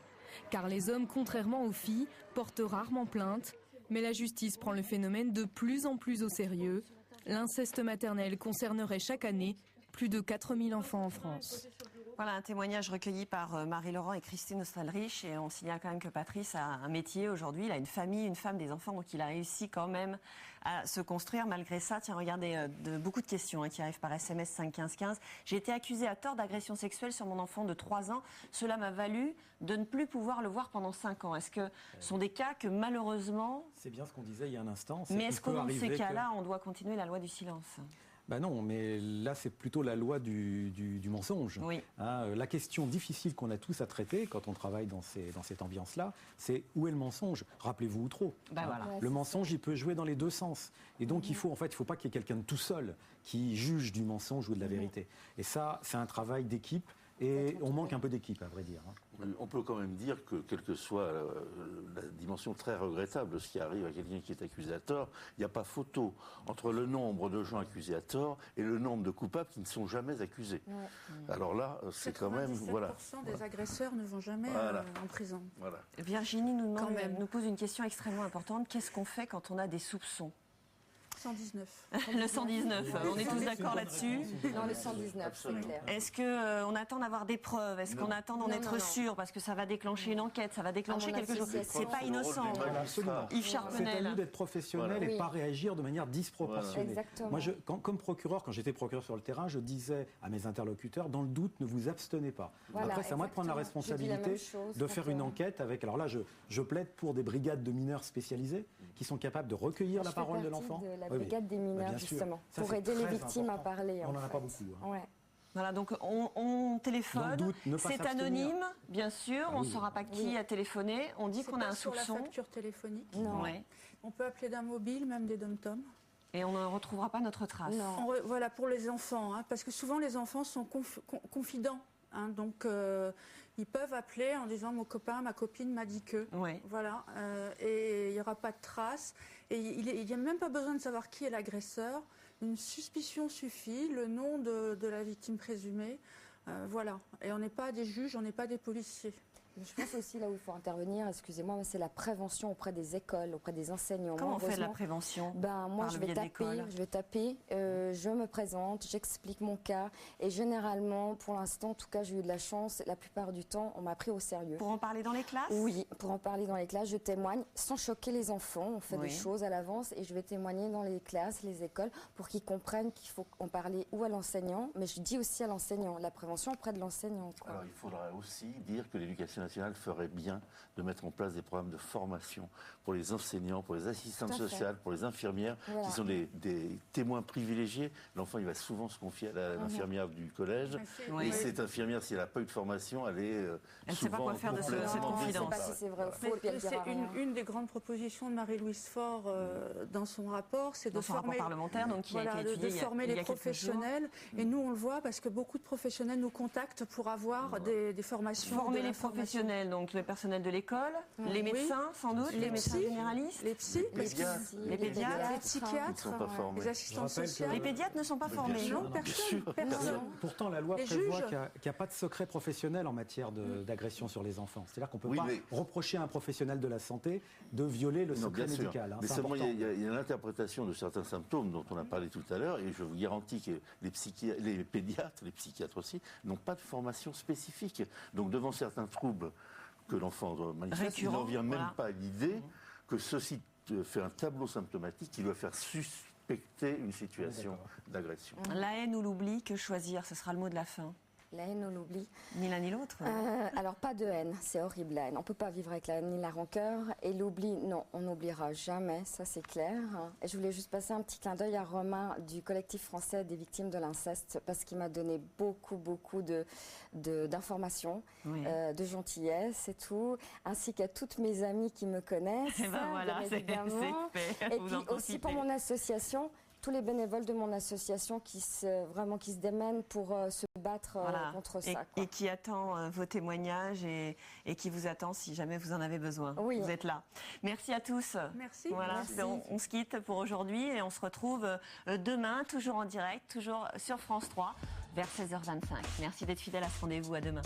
Speaker 11: Car les hommes, contrairement aux filles, portent rarement plainte. Mais la justice prend le phénomène de plus en plus au sérieux. L'inceste maternel concernerait chaque année plus de 4000 enfants en France.
Speaker 1: Voilà un témoignage recueilli par Marie-Laurent et Christine Ostralrich. Et on signale quand même que Patrice a un métier aujourd'hui. Il a une famille, une femme, des enfants. Donc il a réussi quand même à se construire malgré ça. Tiens, regardez, beaucoup de questions qui arrivent par SMS 51515. J'ai été accusée à tort d'agression sexuelle sur mon enfant de 3 ans. Cela m'a valu de ne plus pouvoir le voir pendant 5 ans. Est-ce que ce sont des cas que malheureusement...
Speaker 8: C'est bien ce qu'on disait il y a un instant.
Speaker 1: Mais est-ce que dans ces cas-là, on doit continuer la loi du silence ?
Speaker 8: Ben non, mais là c'est plutôt la loi du mensonge.
Speaker 1: Oui.
Speaker 8: La question difficile qu'on a tous à traiter quand on travaille dans cette ambiance-là, c'est où est le mensonge? Rappelez-vous ou trop.
Speaker 1: Voilà.
Speaker 8: Le mensonge, il peut jouer dans les deux sens. Et donc il faut pas qu'il y ait quelqu'un de tout seul qui juge du mensonge ou de la vérité. Et ça, c'est un travail d'équipe. Et on manque un peu d'équipe, à vrai dire.
Speaker 7: On peut quand même dire que, quelle que soit la dimension très regrettable de ce qui arrive à quelqu'un qui est accusé à tort, il n'y a pas photo entre le nombre de gens accusés à tort et le nombre de coupables qui ne sont jamais accusés. Ouais. Alors là, c'est quand même...
Speaker 5: 97% des agresseurs ne vont jamais en prison.
Speaker 7: Voilà.
Speaker 1: Virginie nous pose une question extrêmement importante. Qu'est-ce qu'on fait quand on a des soupçons ?
Speaker 5: 119.
Speaker 1: Le 119, on est tous d'accord là-dessus.
Speaker 9: Non, le 119, c'est clair.
Speaker 1: Est-ce qu'on attend d'avoir des preuves? Est-ce qu'on attend d'en être sûr? Parce que ça va déclencher une enquête, ça va déclencher quelque chose. C'est pas innocent. Yves Charpenel.
Speaker 8: C'est à nous d'être professionnels et de ne pas réagir de manière disproportionnée.
Speaker 9: Exactement.
Speaker 8: Moi, comme procureur, quand j'étais procureur sur le terrain, je disais à mes interlocuteurs, dans le doute, ne vous abstenez pas. Voilà, après, c'est à moi de prendre la responsabilité de faire une enquête avec... Alors là, je plaide pour des brigades de mineurs spécialisées qui sont capables de recueillir la parole de l'enfant.
Speaker 9: La brigade des mineurs, justement, pour aider les victimes à parler.
Speaker 8: On n'en a pas beaucoup.
Speaker 9: Ouais.
Speaker 1: Voilà, donc on téléphone, c'est anonyme, bien sûr, on ne saura pas qui a téléphoné, on dit qu'on a un soupçon.
Speaker 5: Sur la facture téléphonique.
Speaker 9: Non.
Speaker 1: Ouais.
Speaker 5: On peut appeler d'un mobile, même des dom-toms.
Speaker 1: Et on ne retrouvera pas notre trace.
Speaker 5: Voilà, pour les enfants, parce que souvent les enfants sont confidents. Donc, ils peuvent appeler en disant « mon copain, ma copine m'a dit que
Speaker 1: ouais. ».
Speaker 5: Voilà, et il n'y aura pas de traces. Et il n'y a même pas besoin de savoir qui est l'agresseur. Une suspicion suffit, le nom de la victime présumée. Voilà, et on n'est pas des juges, on n'est pas des policiers.
Speaker 9: Je pense aussi là où il faut intervenir, excusez-moi, c'est la prévention auprès des écoles, auprès des enseignants.
Speaker 1: Comment on fait de la prévention?
Speaker 9: Moi, je vais taper, je me présente, j'explique mon cas. Et généralement, pour l'instant, en tout cas, j'ai eu de la chance. La plupart du temps, on m'a pris au sérieux.
Speaker 1: Pour en parler dans les classes?
Speaker 9: Oui, pour en parler dans les classes. Je témoigne sans choquer les enfants. On fait des choses à l'avance et je vais témoigner dans les classes, les écoles, pour qu'ils comprennent qu'il faut en parler ou à l'enseignant, mais je dis aussi à l'enseignant, la prévention auprès de l'enseignant.
Speaker 7: Alors, il faudra aussi dire que l'éducation nationale ferait bien de mettre en place des programmes de formation pour les enseignants, pour les assistantes sociales, pour les infirmières, qui sont des témoins privilégiés. L'enfant, il va souvent se confier à l'infirmière du collège. Et cette infirmière, si elle n'a pas eu de formation, elle est
Speaker 1: elle ne sait pas quoi faire de cette confidence.
Speaker 9: Je ne sais pas si c'est vrai ou faux.
Speaker 5: C'est une des grandes propositions de Marie-Louise Faure dans son rapport, c'est de former,
Speaker 1: parlementaire, donc, qui a été étudié
Speaker 5: de former les professionnels. Et nous, on le voit parce que beaucoup de professionnels nous contactent pour avoir des formations.
Speaker 1: Former les professionnels, donc le personnel de l'école, les médecins sans doute, les médecins généralistes,
Speaker 5: les psys,
Speaker 1: les pédiatres,
Speaker 5: les psychiatres, les assistants sociaux.
Speaker 1: Les pédiatres ne sont pas formés.
Speaker 5: Non, personne.
Speaker 8: Pourtant, la loi prévoit qu'il n'y a pas de secret professionnel en matière d'agression sur les enfants. C'est-à-dire qu'on ne peut pas reprocher à un professionnel de la santé de violer le secret médical.
Speaker 7: Mais seulement, il y a l'interprétation de certains symptômes dont on a parlé tout à l'heure, et je vous garantis que les pédiatres, les psychiatres aussi, n'ont pas de formation spécifique. Donc, devant certains troubles que l'enfant manifeste, il n'en vient même pas à l'idée que ceci fait un tableau symptomatique qui doit faire suspecter une situation d'agression.
Speaker 1: La haine ou l'oubli, que choisir? Ce sera le mot de la fin.
Speaker 9: La haine ou l'oubli.
Speaker 1: Ni l'un ni l'autre.
Speaker 9: Alors pas de haine, c'est horrible la haine. On ne peut pas vivre avec la haine ni la rancœur. Et l'oubli, non, on n'oubliera jamais, ça c'est clair. Et je voulais juste passer un petit clin d'œil à Romain du collectif français des victimes de l'inceste parce qu'il m'a donné beaucoup d'informations, de gentillesse et tout, ainsi qu'à toutes mes amies qui me connaissent.
Speaker 1: Et ben voilà, c'est fait.
Speaker 9: Et puis aussi pour mon association. Tous les bénévoles de mon association qui se démènent pour se battre contre ça.
Speaker 1: Et qui attend vos témoignages et qui vous attend si jamais vous en avez besoin.
Speaker 9: Oui.
Speaker 1: Vous êtes là. Merci à tous.
Speaker 5: Merci.
Speaker 1: Voilà,
Speaker 5: Merci.
Speaker 1: on se quitte pour aujourd'hui et on se retrouve demain, toujours en direct, toujours sur France 3, vers 16h25. Merci d'être fidèle à ce rendez-vous. À demain.